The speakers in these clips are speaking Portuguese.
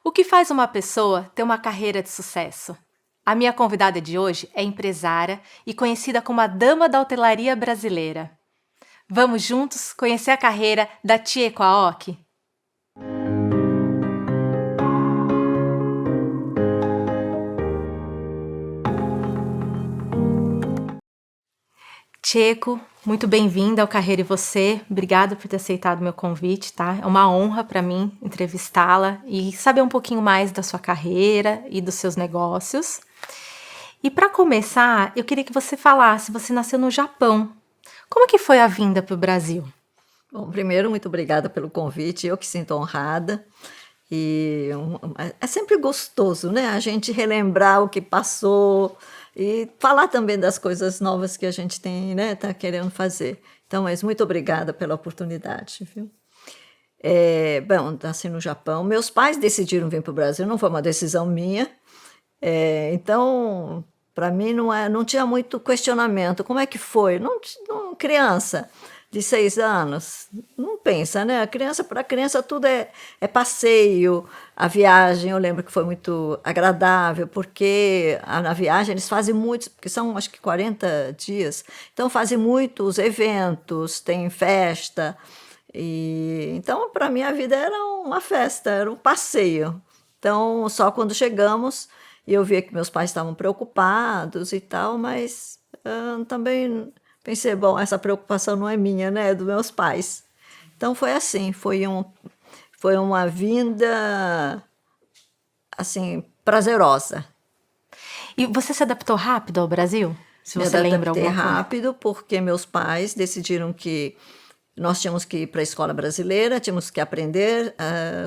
O que faz uma pessoa ter uma carreira de sucesso? A minha convidada de hoje é empresária e conhecida como a Dama da Hotelaria Brasileira. Vamos juntos conhecer a carreira da Tia Kwaok? Tcheco, muito bem-vinda ao Carreira e Você. Obrigada por ter aceitado o meu convite, tá? É uma honra para mim entrevistá-la e saber um pouquinho mais da sua carreira e dos seus negócios. E para começar, eu queria que você falasse, você nasceu no Japão. Como que foi a vinda para o Brasil? Bom, primeiro, muito obrigada pelo convite, eu que sinto honrada. É sempre gostoso, né? A gente relembrar o que passou e falar também das coisas novas que a gente tem, né? Tá querendo fazer. Então, mas muito obrigada pela oportunidade, viu? Bom, nasci no Japão. Meus pais decidiram vir para o Brasil, não foi uma decisão minha. Então, para mim não tinha muito questionamento. Como é que foi? Criança de 6 anos, não pensa, né? Para a criança tudo é passeio, a viagem, eu lembro que foi muito agradável, porque na viagem eles fazem muitos, porque são acho que 40 dias, então fazem muitos eventos, tem festa, então para mim a vida era uma festa, era um passeio. Então, só quando chegamos, eu via que meus pais estavam preocupados e tal, mas também pensei, bom, essa preocupação não é minha, né? É dos meus pais. Então foi assim, foi uma vinda assim prazerosa. E você se adaptou rápido ao Brasil? Se Me você lembra adaptei alguma coisa? rápido porque meus pais decidiram que nós tínhamos que ir para a escola brasileira, tínhamos que aprender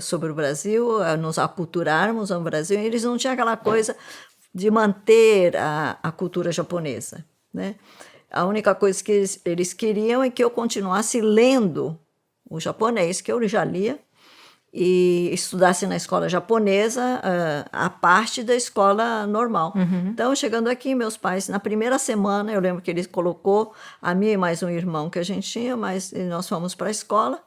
sobre o Brasil, nos aculturarmos ao Brasil, e eles não tinham aquela coisa de manter a cultura japonesa, né? A única coisa que eles queriam é que eu continuasse lendo o japonês, que eu já lia, e estudasse na escola japonesa, a parte da escola normal. Então, chegando aqui, meus pais, na primeira semana, eu lembro que ele colocou a mim e mais um irmão que a gente tinha, mas nós fomos para a escola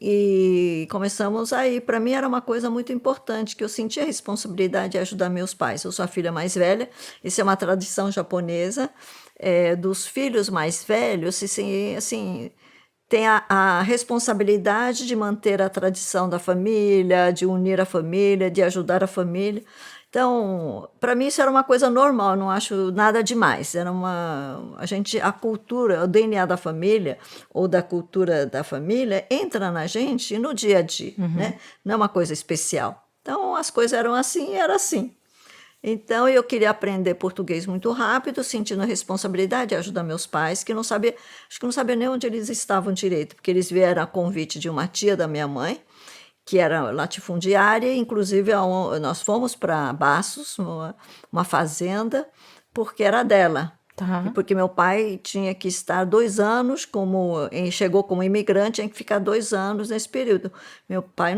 e começamos aí. Para mim era uma coisa muito importante, que eu sentia a responsabilidade de ajudar meus pais. Eu sou a filha mais velha, isso é uma tradição japonesa, dos filhos mais velhos, assim, tem a responsabilidade de manter a tradição da família, de unir a família, de ajudar a família. Então, para mim isso era uma coisa normal, não acho nada demais. A cultura, o DNA da família ou da cultura da família entra na gente no dia a dia, né? Não é uma coisa especial. Então, as coisas eram assim, era assim. Então, eu queria aprender português muito rápido, sentindo a responsabilidade de ajudar meus pais, que não sabia, acho que não sabia nem onde eles estavam direito, porque eles vieram a convite de uma tia da minha mãe, que era latifundiária, inclusive nós fomos para Baços, uma fazenda, porque era dela. E Tá. porque meu pai tinha que estar 2 anos, chegou como imigrante, tinha que ficar 2 anos nesse período. Meu pai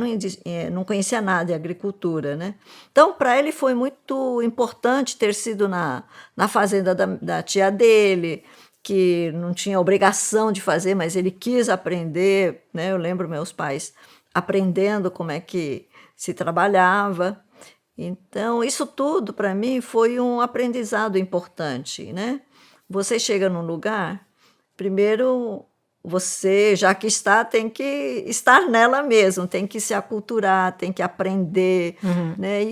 não conhecia nada de agricultura, né? Então, para ele foi muito importante ter sido na fazenda da tia dele, que não tinha obrigação de fazer, mas ele quis aprender, né? Eu lembro meus pais aprendendo como é que se trabalhava. Então, isso tudo para mim foi um aprendizado importante, né? Você chega num lugar, primeiro você, já que está, tem que estar nela mesmo, tem que se aculturar, tem que aprender, né?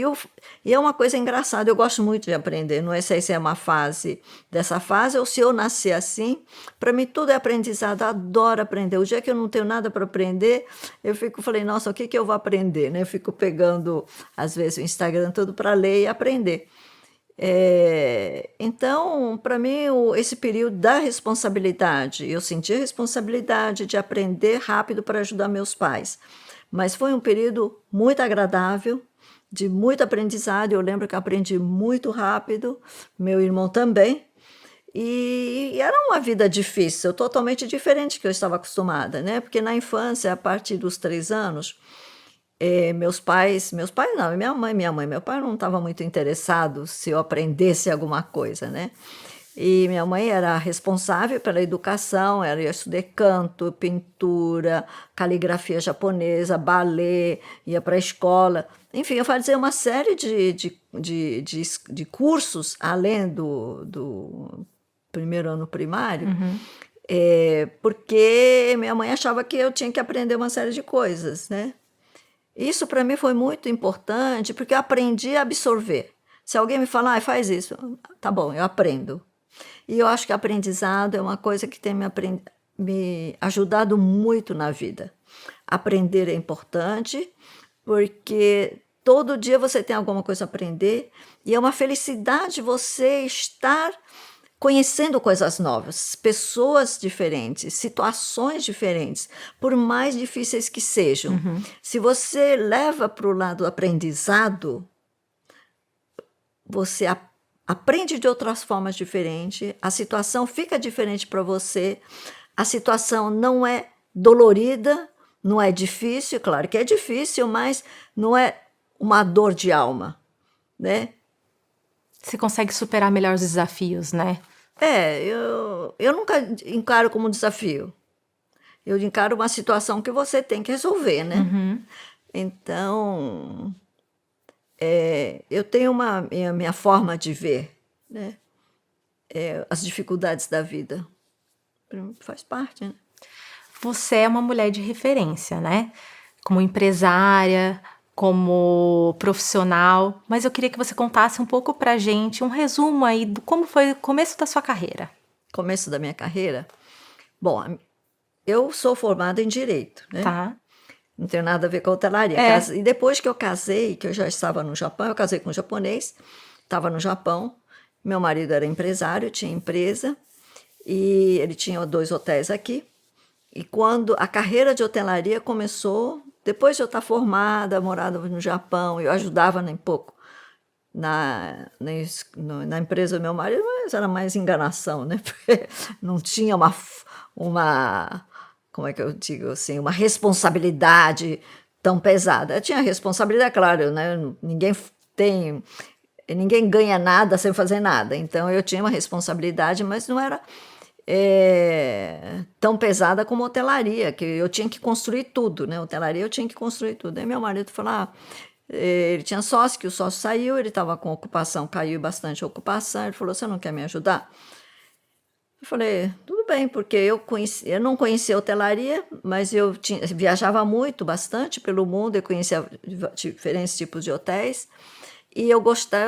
E é uma coisa engraçada, eu gosto muito de aprender, não sei se é uma fase dessa fase ou se eu nasci assim, para mim tudo é aprendizado, adoro aprender. O dia que eu não tenho nada para aprender, falei, nossa, o que que eu vou aprender, né? Eu fico pegando, às vezes, o Instagram todo para ler e aprender. Então, para mim, esse período da responsabilidade, eu senti a responsabilidade de aprender rápido para ajudar meus pais, mas foi um período muito agradável, de muito aprendizado. Eu lembro que eu aprendi muito rápido, meu irmão também, e era uma vida difícil, totalmente diferente do que eu estava acostumada, né? Porque na infância, a partir dos 3 anos, meus pais não, minha mãe, meu pai não estava muito interessado se eu aprendesse alguma coisa, né? E minha mãe era responsável pela educação, ela ia estudar canto, pintura, caligrafia japonesa, balé, ia para a escola. Enfim, eu fazia uma série de cursos, além do primeiro ano primário, porque minha mãe achava que eu tinha que aprender uma série de coisas, né? Isso para mim foi muito importante, porque eu aprendi a absorver. Se alguém me falar, faz isso, tá bom, eu aprendo. E eu acho que aprendizado é uma coisa que tem me ajudado muito na vida. Aprender é importante, porque todo dia você tem alguma coisa a aprender, e é uma felicidade você estar conhecendo coisas novas, pessoas diferentes, situações diferentes, por mais difíceis que sejam. Se você leva para o lado do aprendizado, você aprende de outras formas diferentes, a situação fica diferente para você, a situação não é dolorida, não é difícil, claro que é difícil, mas não é uma dor de alma, né? Você consegue superar melhor os desafios, né? Eu nunca encaro como desafio. Eu encaro uma situação que você tem que resolver, né? Então, eu tenho minha forma de ver, né? As dificuldades da vida. Faz parte, né? Você é uma mulher de referência, né? Como empresária, como profissional, mas eu queria que você contasse um pouco pra gente, um resumo aí do como foi o começo da sua carreira. Começo da minha carreira? Bom, eu sou formada em Direito, né? Tá? Não tem nada a ver com a hotelaria. E depois que eu casei, que eu já estava no Japão, eu casei com um japonês, estava no Japão, meu marido era empresário, tinha empresa, e ele tinha 2 hotéis aqui. E quando a carreira de hotelaria começou, depois de eu estar formada, morada no Japão, eu ajudava um pouco na empresa do meu marido, mas era mais enganação, né? Porque não tinha como é que eu digo assim, uma responsabilidade tão pesada. Eu tinha responsabilidade, claro, né? Ninguém ganha nada sem fazer nada. Então eu tinha uma responsabilidade, mas não era tão pesada como hotelaria, que eu tinha que construir tudo, né? Hotelaria eu tinha que construir tudo. Aí meu marido falou, ele tinha sócio, que o sócio saiu, ele estava com ocupação, caiu bastante a ocupação, ele falou, você não quer me ajudar? Eu falei, tudo bem, porque eu não conhecia hotelaria, mas viajava muito, bastante pelo mundo, eu conhecia diferentes tipos de hotéis, e eu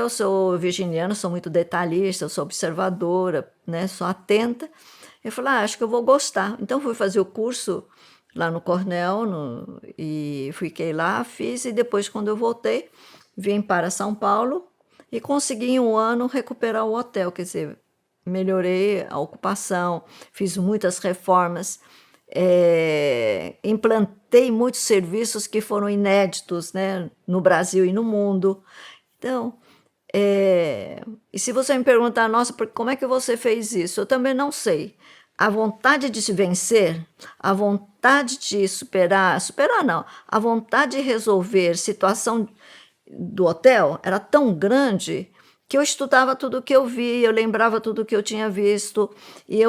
sou virginiana, sou muito detalhista, eu sou observadora, né, sou atenta. Eu falei, acho que eu vou gostar. Então fui fazer o curso lá no Cornell, e fiquei lá, fiz, e depois quando eu voltei, vim para São Paulo e consegui em 1 ano recuperar o hotel, quer dizer, melhorei a ocupação, fiz muitas reformas, implantei muitos serviços que foram inéditos, né, no Brasil e no mundo. Então, e se você me perguntar, nossa, como é que você fez isso? Eu também não sei. A vontade de se vencer, a vontade de superar não, a vontade de resolver situação do hotel era tão grande que eu estudava tudo o que eu vi, eu lembrava tudo o que eu tinha visto, e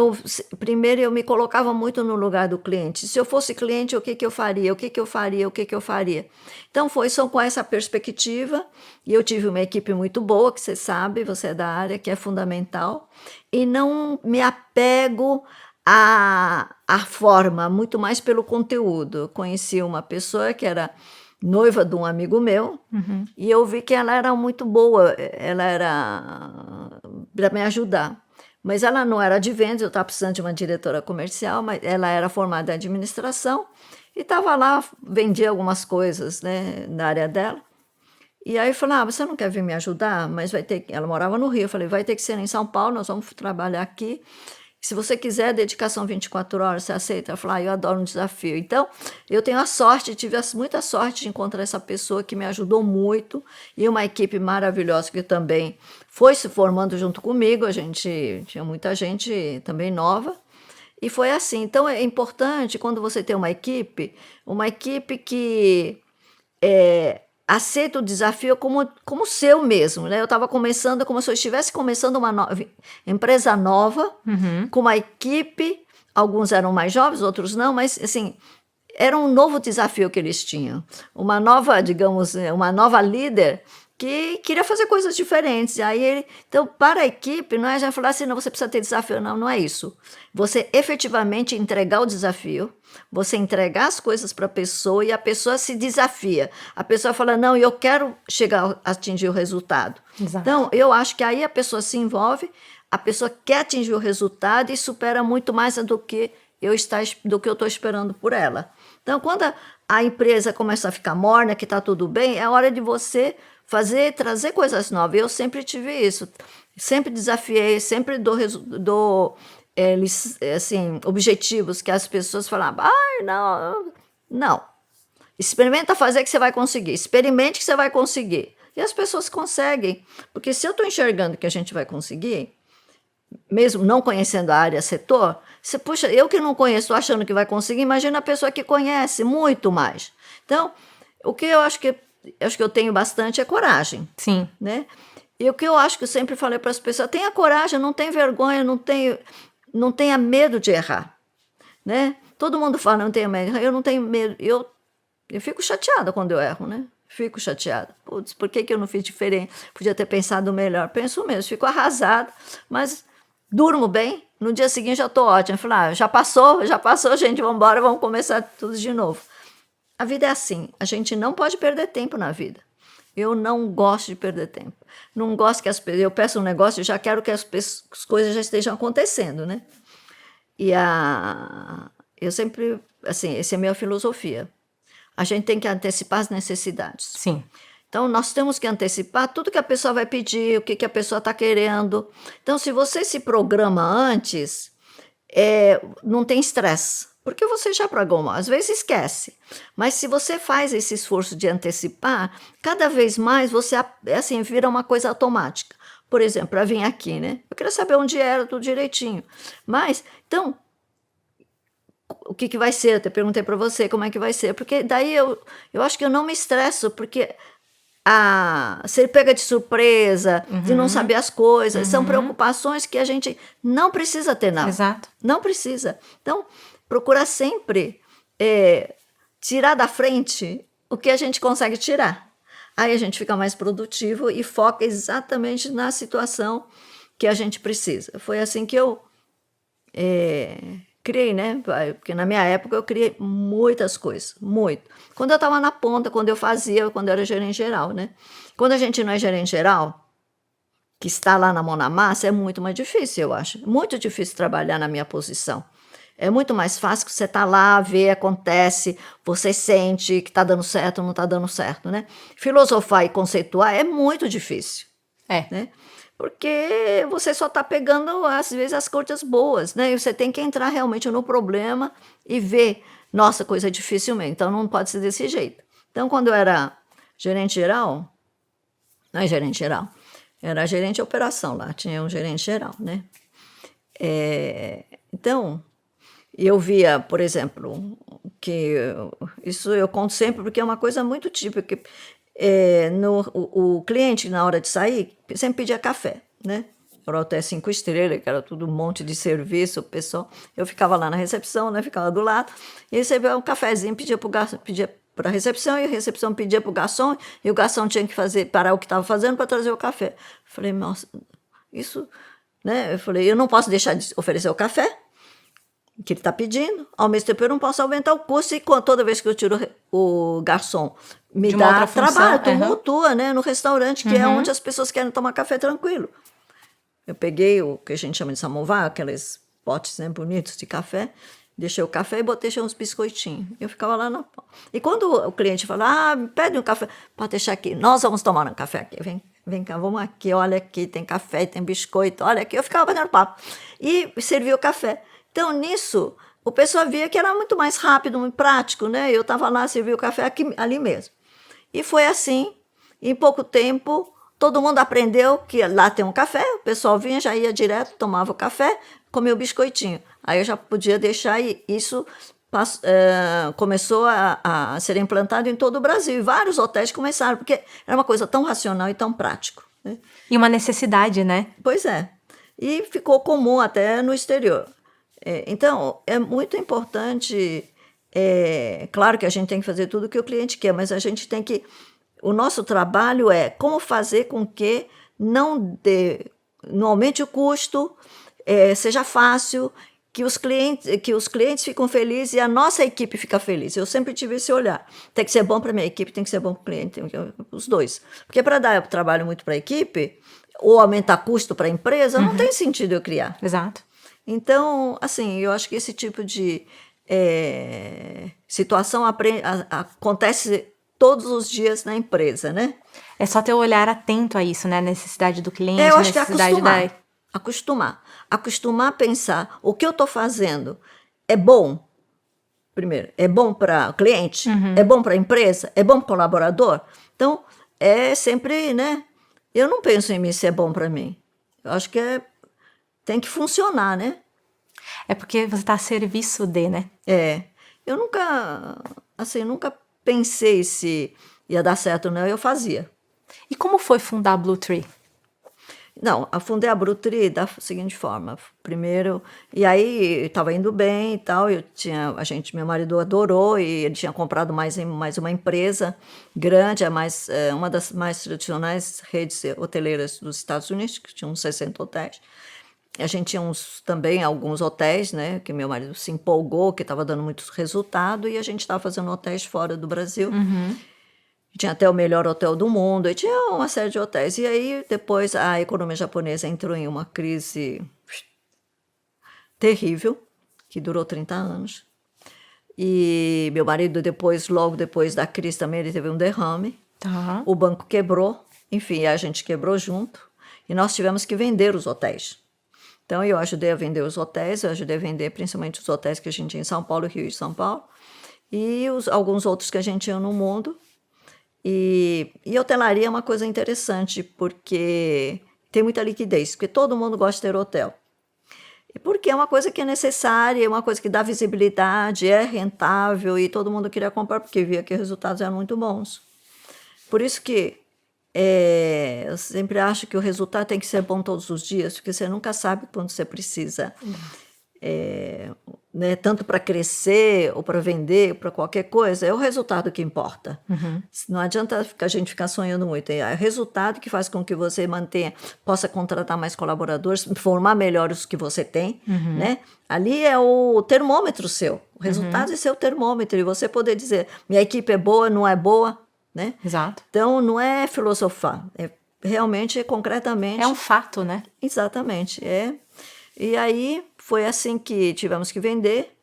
primeiro eu me colocava muito no lugar do cliente. Se eu fosse cliente, o que eu faria? O que eu faria? O que eu faria? Então foi só com essa perspectiva, e eu tive uma equipe muito boa, que você sabe, você é da área, que é fundamental, e não me apego à forma, muito mais pelo conteúdo. Eu conheci uma pessoa que era noiva de um amigo meu, e eu vi que ela era muito boa, ela era para me ajudar. Mas ela não era de vendas, eu estava precisando de uma diretora comercial, mas ela era formada em administração e estava lá, vendia algumas coisas, né, na área dela. E aí eu falei, você não quer vir me ajudar? Mas ela morava no Rio, eu falei, vai ter que ser em São Paulo, nós vamos trabalhar aqui. Se você quiser dedicação 24 horas, você aceita? Ela falou, eu adoro um desafio. Então, eu tenho tive muita sorte de encontrar essa pessoa que me ajudou muito, e uma equipe maravilhosa que também foi se formando junto comigo. A gente tinha muita gente também nova, e foi assim. Então, é importante quando você tem uma equipe que aceita o desafio como seu mesmo, né? Eu estava começando, como se eu estivesse começando uma empresa nova, com uma equipe, alguns eram mais jovens, outros não, mas assim, era um novo desafio que eles tinham. Uma nova, digamos, uma nova líder que queria fazer coisas diferentes. E aí então, para a equipe, não é já falar assim, não, você precisa ter desafio. Não, não é isso. Você efetivamente entregar o desafio, você entregar as coisas para a pessoa e a pessoa se desafia. A pessoa fala, não, eu quero chegar a atingir o resultado. Exato. Então, eu acho que aí a pessoa se envolve, a pessoa quer atingir o resultado e supera muito mais do que eu estou esperando por ela. Então, quando a empresa começa a ficar morna, que está tudo bem, é hora de você trazer coisas novas. Eu sempre tive isso, sempre desafiei, sempre dou assim, objetivos que as pessoas falavam, não, experimenta fazer que você vai conseguir, experimente que você vai conseguir. E as pessoas conseguem, porque se eu estou enxergando que a gente vai conseguir, mesmo não conhecendo a área, setor, puxa, eu que não conheço, estou achando que vai conseguir, imagina a pessoa que conhece muito mais. Então, o que eu acho que eu tenho bastante é coragem. Sim. Né? E o que eu acho que eu sempre falei para as pessoas, tenha coragem, não tenha vergonha, não tenha medo de errar. Né? Todo mundo fala, não tenha medo, eu não tenho medo, eu fico chateada quando eu erro, né? Fico chateada. Putz, por que eu não fiz diferente? Podia ter pensado melhor. Penso mesmo, fico arrasada, mas durmo bem, no dia seguinte já estou ótima. Falo, já passou, gente, vamos embora, vamos começar tudo de novo. A vida é assim, a gente não pode perder tempo na vida. Eu não gosto de perder tempo. Não gosto que eu peço um negócio e já quero que as coisas já estejam acontecendo, né? E eu sempre, assim, essa é a minha filosofia. A gente tem que antecipar as necessidades. Sim. Então, nós temos que antecipar tudo que a pessoa vai pedir, o que a pessoa está querendo. Então, se você se programa antes, não tem estresse. Porque você já programou, às vezes esquece. Mas se você faz esse esforço de antecipar, cada vez mais você assim, vira uma coisa automática. Por exemplo, para vir aqui, né? Eu queria saber onde era, tudo direitinho. Mas, então, o que vai ser? Eu até perguntei para você como é que vai ser. Porque daí eu acho que eu não me estresso, porque ser pega de surpresa, de não saber as coisas, são preocupações que a gente não precisa ter, não. Exato. Não precisa. Então, procura sempre tirar da frente o que a gente consegue tirar. Aí a gente fica mais produtivo e foca exatamente na situação que a gente precisa. Foi assim que eu criei, né? Porque na minha época eu criei muitas coisas, muito. Quando eu estava na ponta, quando eu era gerente geral, né? Quando a gente não é gerente geral, que está lá na mão na massa, é muito mais difícil, eu acho. Muito difícil trabalhar na minha posição. É muito mais fácil que você tá lá, vê, acontece, você sente que está dando certo, não está dando certo, né? Filosofar e conceituar é muito difícil. Né? Porque você só está pegando, às vezes, as coisas boas, né? E você tem que entrar realmente no problema e ver, nossa, coisa difícil mesmo, então não pode ser desse jeito. Então, quando eu era gerente geral, não é gerente geral, era gerente de operação lá, tinha um gerente geral, né? Então, eu via, por exemplo, que isso eu conto sempre porque é uma coisa muito típica, o cliente, na hora de sair, sempre pedia café, né? Era até 5 estrelas, que era tudo um monte de serviço, o pessoal. Eu ficava lá na recepção, né? Ficava do lado, e recebia um cafezinho, pedia para a recepção, e a recepção pedia para o garçom, e o garçom tinha que parar o que estava fazendo para trazer o café. Falei, nossa, isso, né? Eu falei, eu não posso deixar de oferecer o café que ele está pedindo, ao mesmo tempo eu não posso aumentar o custo, e toda vez que eu tiro o garçom, me dá trabalho, tumultua, né, no restaurante, que é onde as pessoas querem tomar café tranquilo. Eu peguei o que a gente chama de samovar, aqueles potes, né, bonitos de café, deixei o café e deixei uns biscoitinhos. Eu ficava lá na... E quando o cliente fala, pede um café, pode deixar aqui, nós vamos tomar um café aqui, vem cá, vamos aqui, olha aqui, tem café, tem biscoito, olha aqui. Eu ficava batendo papo e servia o café. Então, nisso, o pessoal via que era muito mais rápido, muito prático, né? Eu estava lá, servia o café ali mesmo. E foi assim, em pouco tempo, todo mundo aprendeu que lá tem um café, o pessoal vinha, já ia direto, tomava o café, comia o biscoitinho. Aí eu já podia deixar isso começou a ser implantado em todo o Brasil. E vários hotéis começaram, porque era uma coisa tão racional e tão prático, né? E uma necessidade, né? Pois é. E ficou comum até no exterior. Então, é muito importante. Claro que a gente tem que fazer tudo o que o cliente quer, mas a gente tem que. O nosso trabalho é como fazer com que não aumente o custo, seja fácil, que os clientes ficam felizes e a nossa equipe fica feliz. Eu sempre tive esse olhar. Tem que ser bom para a minha equipe, tem que ser bom para o cliente, os dois. Porque para dar trabalho muito para a equipe, ou aumentar custo para a empresa, não tem sentido eu criar. Exato. Então, assim, eu acho que esse tipo de situação acontece todos os dias na empresa, né? É só ter o olhar atento a isso, né? Necessidade do cliente, Eu acho que necessidade acostumar a pensar o que eu estou fazendo é bom. Primeiro, é bom para o cliente, é bom para a empresa, é bom para o colaborador. Então, é sempre, né? Eu não penso em mim se é bom para mim. Eu acho que tem que funcionar, né? É porque você está a serviço de, né? Eu nunca pensei se ia dar certo ou não, eu fazia. E como foi fundar a Blue Tree? Não, fundei a Blue Tree da seguinte forma. Primeiro, e aí estava indo bem e tal, meu marido adorou e ele tinha comprado mais uma empresa grande, uma das mais tradicionais redes hoteleiras dos Estados Unidos, que tinha uns 60 hotéis. A gente tinha também alguns hotéis, né, que meu marido se empolgou, que estava dando muito resultado, e a gente estava fazendo hotéis fora do Brasil. Tinha até o melhor hotel do mundo, e tinha uma série de hotéis. E aí, depois, a economia japonesa entrou em uma crise terrível, que durou 30 anos. E meu marido, logo depois da crise também, ele teve um derrame. Tá. O banco quebrou, enfim, a gente quebrou junto. E nós tivemos que vender os hotéis. Então, eu ajudei a vender os hotéis, eu ajudei a vender principalmente os hotéis que a gente tinha em São Paulo, Rio e São Paulo, e alguns outros que a gente tinha no mundo. E hotelaria é uma coisa interessante, porque tem muita liquidez, porque todo mundo gosta de ter hotel. E porque é uma coisa que é necessária, é uma coisa que dá visibilidade, é rentável, e todo mundo queria comprar, porque via que os resultados eram muito bons. Por isso que eu sempre acho que o resultado tem que ser bom todos os dias, porque você nunca sabe quando você precisa, né, tanto para crescer ou para vender, para qualquer coisa, é o resultado que importa. Não adianta a gente ficar sonhando muito, é o resultado que faz com que você possa contratar mais colaboradores, formar melhor os que você tem, né? Ali é o termômetro seu, o resultado é seu termômetro, e você poder dizer, minha equipe é boa, não é boa, né? Exato. Então, não é filosofar, realmente, concretamente... É um fato, né? Exatamente, E aí, foi assim que tivemos que vender,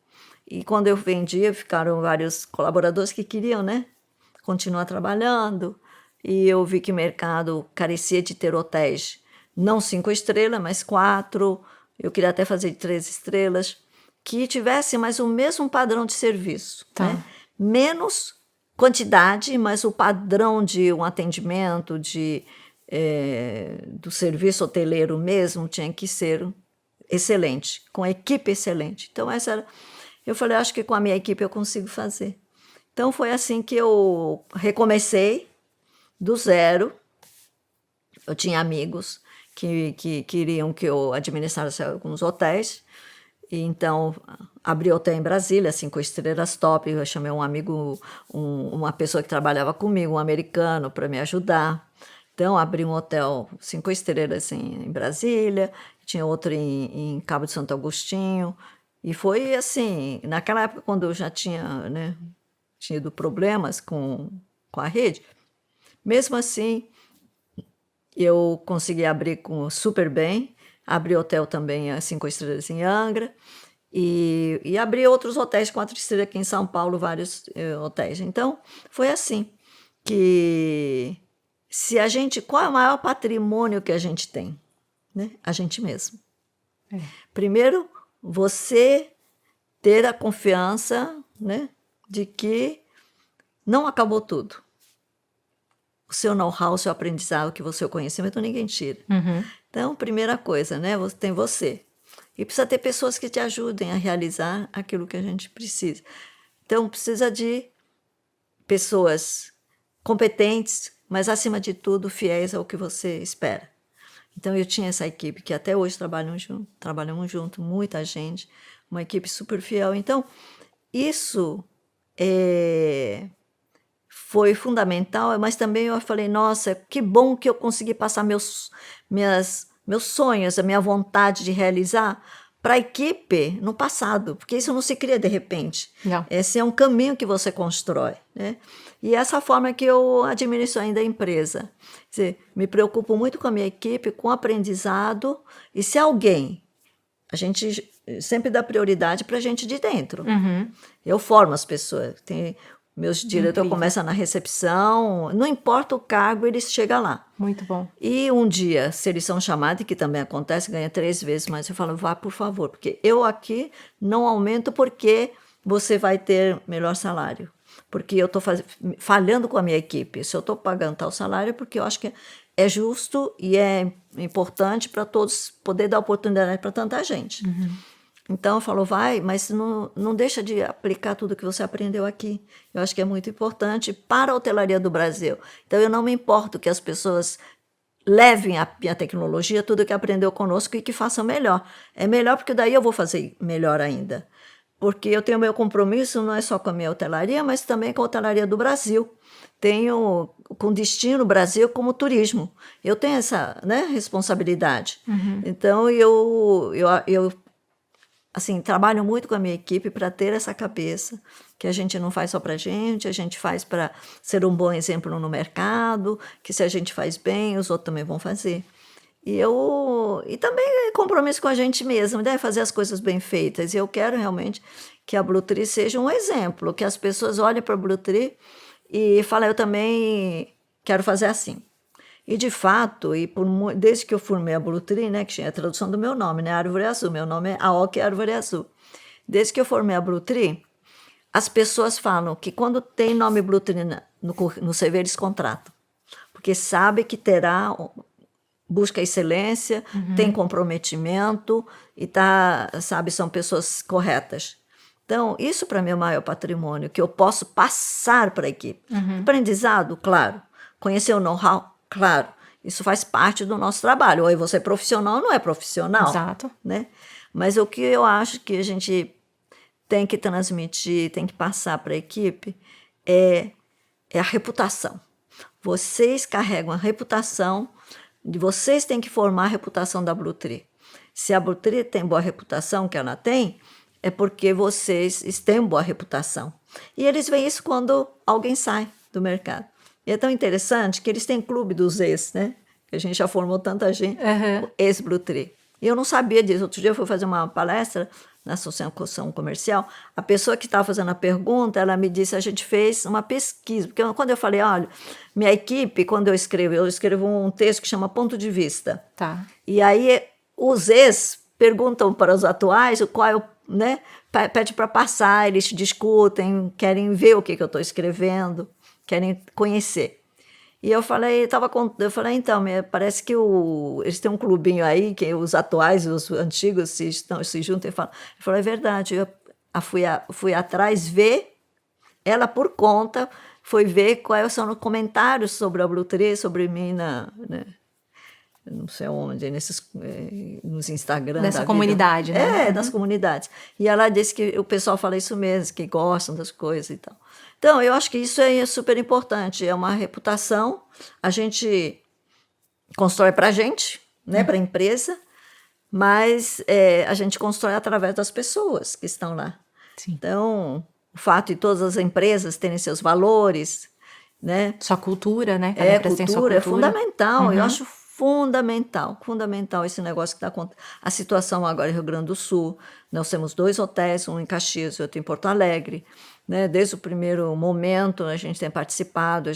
e quando eu vendia, ficaram vários colaboradores que queriam, né, continuar trabalhando, e eu vi que o mercado carecia de ter hotéis, não 5 estrelas, mas 4, eu queria até fazer de 3 estrelas, que tivesse mais o mesmo padrão de serviço, né? Menos quantidade, mas o padrão de um atendimento, do serviço hoteleiro mesmo, tinha que ser excelente, com a equipe excelente. Então, eu falei, acho que com a minha equipe eu consigo fazer. Então, foi assim que eu recomecei, do zero. Eu tinha amigos que queriam que eu administrasse alguns hotéis, e então abri hotel em Brasília, 5 estrelas top. Eu chamei um amigo, uma pessoa que trabalhava comigo, um americano, para me ajudar. Então, abri um hotel 5 estrelas em Brasília, tinha outro em Cabo de Santo Agostinho, e foi assim, naquela época, quando eu já tinha, né, tido problemas com a rede, mesmo assim, eu consegui abrir super bem, abri hotel também 5 estrelas em Angra, e abri outros hotéis 4 estrelas aqui em São Paulo, vários hotéis. Então, foi assim que... Qual é o maior patrimônio que a gente tem? Né? A gente mesmo. Primeiro, você ter a confiança, né, de que não acabou tudo. O seu know-how, o seu aprendizado, o seu conhecimento, ninguém tira. Então, primeira coisa, né, tem você. E precisa ter pessoas que te ajudem a realizar aquilo que a gente precisa. Então, precisa de pessoas competentes, mas, acima de tudo, fiéis ao que você espera. Então, eu tinha essa equipe que até hoje trabalhamos junto, muita gente, uma equipe super fiel. Então, isso foi fundamental, mas também eu falei, nossa, que bom que eu consegui passar meus sonhos, a minha vontade de realizar para a equipe no passado, porque isso não se cria de repente. Não. Esse é um caminho que você constrói, né? E essa forma que eu administro ainda a empresa. Quer dizer, me preocupo muito com a minha equipe, com o aprendizado, e se alguém, a gente sempre dá prioridade para a gente de dentro. Eu formo as pessoas. Meus diretores começam na recepção, não importa o cargo, eles chegam lá. Muito bom. E um dia, se eles são chamados, que também acontece, ganha 3 vezes mais, eu falo, vá, por favor, porque eu aqui não aumento porque você vai ter melhor salário. Porque eu estou falhando com a minha equipe. Se eu estou pagando tal salário, é porque eu acho que é justo e é importante para todos poder dar oportunidade para tanta gente. Então, eu falo, vai, mas não deixa de aplicar tudo que você aprendeu aqui. Eu acho que é muito importante para a hotelaria do Brasil. Então, eu não me importo que as pessoas levem a tecnologia, tudo que aprendeu conosco e que façam melhor. É melhor porque daí eu vou fazer melhor ainda. Porque eu tenho meu compromisso não é só com a minha hotelaria, mas também com a hotelaria do Brasil. Tenho com destino Brasil como turismo. Eu tenho essa, né, responsabilidade. Então, eu assim, trabalho muito com a minha equipe para ter essa cabeça, que a gente não faz só para a gente faz para ser um bom exemplo no mercado, que se a gente faz bem, os outros também vão fazer. E também compromisso com a gente mesmo, né? Fazer as coisas bem feitas. E eu quero realmente que a Blue Tree seja um exemplo, que as pessoas olhem para a Blue Tree e falem, eu também quero fazer assim. E, de fato, desde que eu formei a Blue Tree, né, que tinha a tradução do meu nome, né, Árvore Azul, meu nome é Aoki Árvore Azul. Desde que eu formei a Blue Tree, as pessoas falam que quando tem nome Blue Tree no CV, eles contratam. Porque sabe que busca excelência, tem comprometimento e sabe, são pessoas corretas. Então, isso para mim é o maior patrimônio, que eu posso passar para a equipe. Aprendizado, claro. Conhecer o know-how, claro. Isso faz parte do nosso trabalho. Ou você é profissional ou não é profissional. Exato. Né? Mas o que eu acho que a gente tem que transmitir, tem que passar para a equipe, é a reputação. Vocês carregam a reputação, vocês têm que formar a reputação da Blue Tree. Se a Blue Tree tem boa reputação, que ela tem, é porque vocês têm boa reputação. E eles veem isso quando alguém sai do mercado. E é tão interessante que eles têm clube dos ex, né? Que a gente já formou tanta gente, ex-Blue Tree. E eu não sabia disso. Outro dia eu fui fazer uma palestra na Associação Comercial. A pessoa que estava fazendo a pergunta, ela me disse, a gente fez uma pesquisa. Porque quando eu falei, olha, minha equipe, quando eu escrevo um texto que chama Ponto de Vista. Tá. E aí os ex perguntam para os atuais né? Pede para passar, eles discutem, querem ver o que eu estou escrevendo, querem conhecer. E eu falei, então, parece que eles têm um clubinho aí, que os atuais, os antigos se juntam e falam. Eu falei, é verdade, eu fui atrás ver, ela por conta, foi ver quais são os comentários sobre a Blue Tree, sobre mim, né? Não sei onde, nos Instagram. Nessa comunidade, né? Das comunidades. E ela disse que o pessoal fala isso mesmo, que gostam das coisas e tal. Então, eu acho que isso é super importante, é uma reputação, a gente constrói para a gente, né, para a empresa, mas a gente constrói através das pessoas que estão lá. Sim. Então, o fato de todas as empresas terem seus valores, né? Sua cultura, né? Cultura é fundamental, eu acho fundamental esse negócio que está acontecendo. A situação agora em Rio Grande do Sul, nós temos 2 hotéis, um em Caxias e outro em Porto Alegre, né? Desde o primeiro momento a gente tem participado,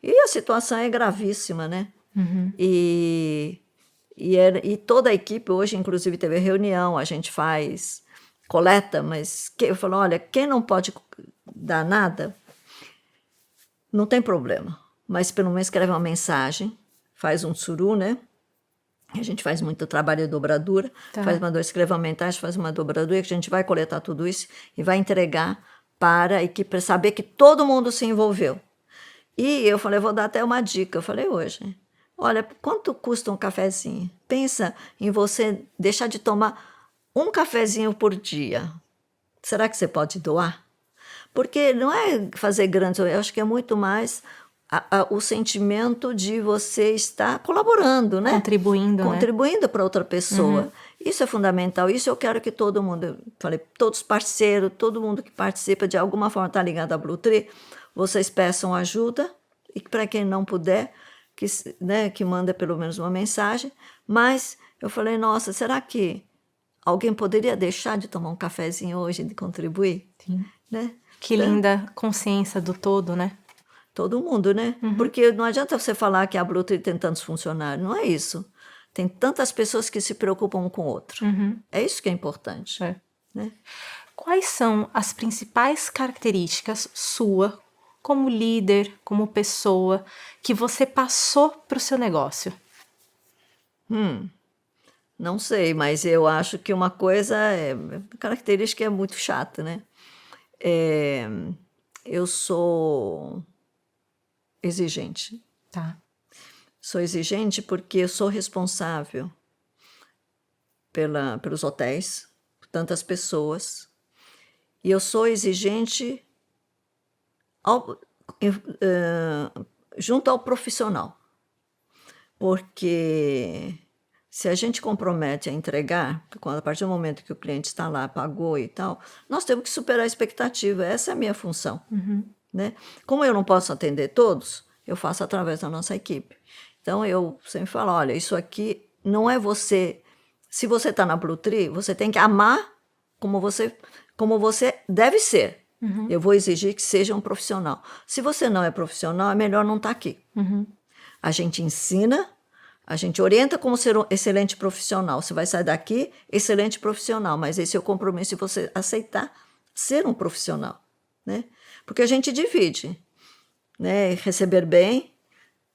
e a situação é gravíssima, né? E toda a equipe hoje, inclusive, teve reunião, a gente faz coleta, mas eu falo, olha, quem não pode dar nada, não tem problema, mas pelo menos escreve uma mensagem, faz um tsuru, né? A gente faz muito trabalho de dobradura, faz uma escreva mentais, faz uma dobradura, que a gente vai coletar tudo isso e vai entregar para a equipe, para saber que todo mundo se envolveu. E eu falei, vou dar até uma dica, eu falei hoje, olha, quanto custa um cafezinho? Pensa em você deixar de tomar um cafezinho por dia. Será que você pode doar? Porque não é fazer grandes, eu acho que é muito mais o sentimento de você estar colaborando, né? Contribuindo para outra pessoa. Isso é fundamental, isso eu quero que todo mundo, eu falei, todos parceiros, todo mundo que participa de alguma forma está ligado à Blue Tree, vocês peçam ajuda, e para quem não puder, que manda pelo menos uma mensagem, mas eu falei, nossa, será que alguém poderia deixar de tomar um cafezinho hoje e de contribuir? Sim. Né? Que linda consciência do todo, né? Todo mundo, né? Porque não adianta você falar que a Blue Tree tem tantos funcionários, não é isso. Tem tantas pessoas que se preocupam um com o outro. É isso que é importante. Né? Quais são as principais características sua, como líder, como pessoa, que você passou para o seu negócio? Não sei, mas eu acho que uma coisa, característica é muito chata, né? Eu sou exigente. Tá. Sou exigente porque eu sou responsável pelos hotéis, por tantas pessoas. E eu sou exigente junto ao profissional. Porque se a gente compromete a entregar, a partir do momento que o cliente está lá, pagou e tal, nós temos que superar a expectativa. Essa é a minha função. Né? Como eu não posso atender todos, eu faço através da nossa equipe. Então, eu sempre falo, olha, isso aqui não é você... Se você está na Blue Tree, você tem que amar como você deve ser. Eu vou exigir que seja um profissional. Se você não é profissional, é melhor não estar aqui. A gente ensina, a gente orienta como ser um excelente profissional. Você vai sair daqui, excelente profissional, mas esse é o compromisso de você aceitar ser um profissional. Né? Porque a gente divide, né? Receber bem,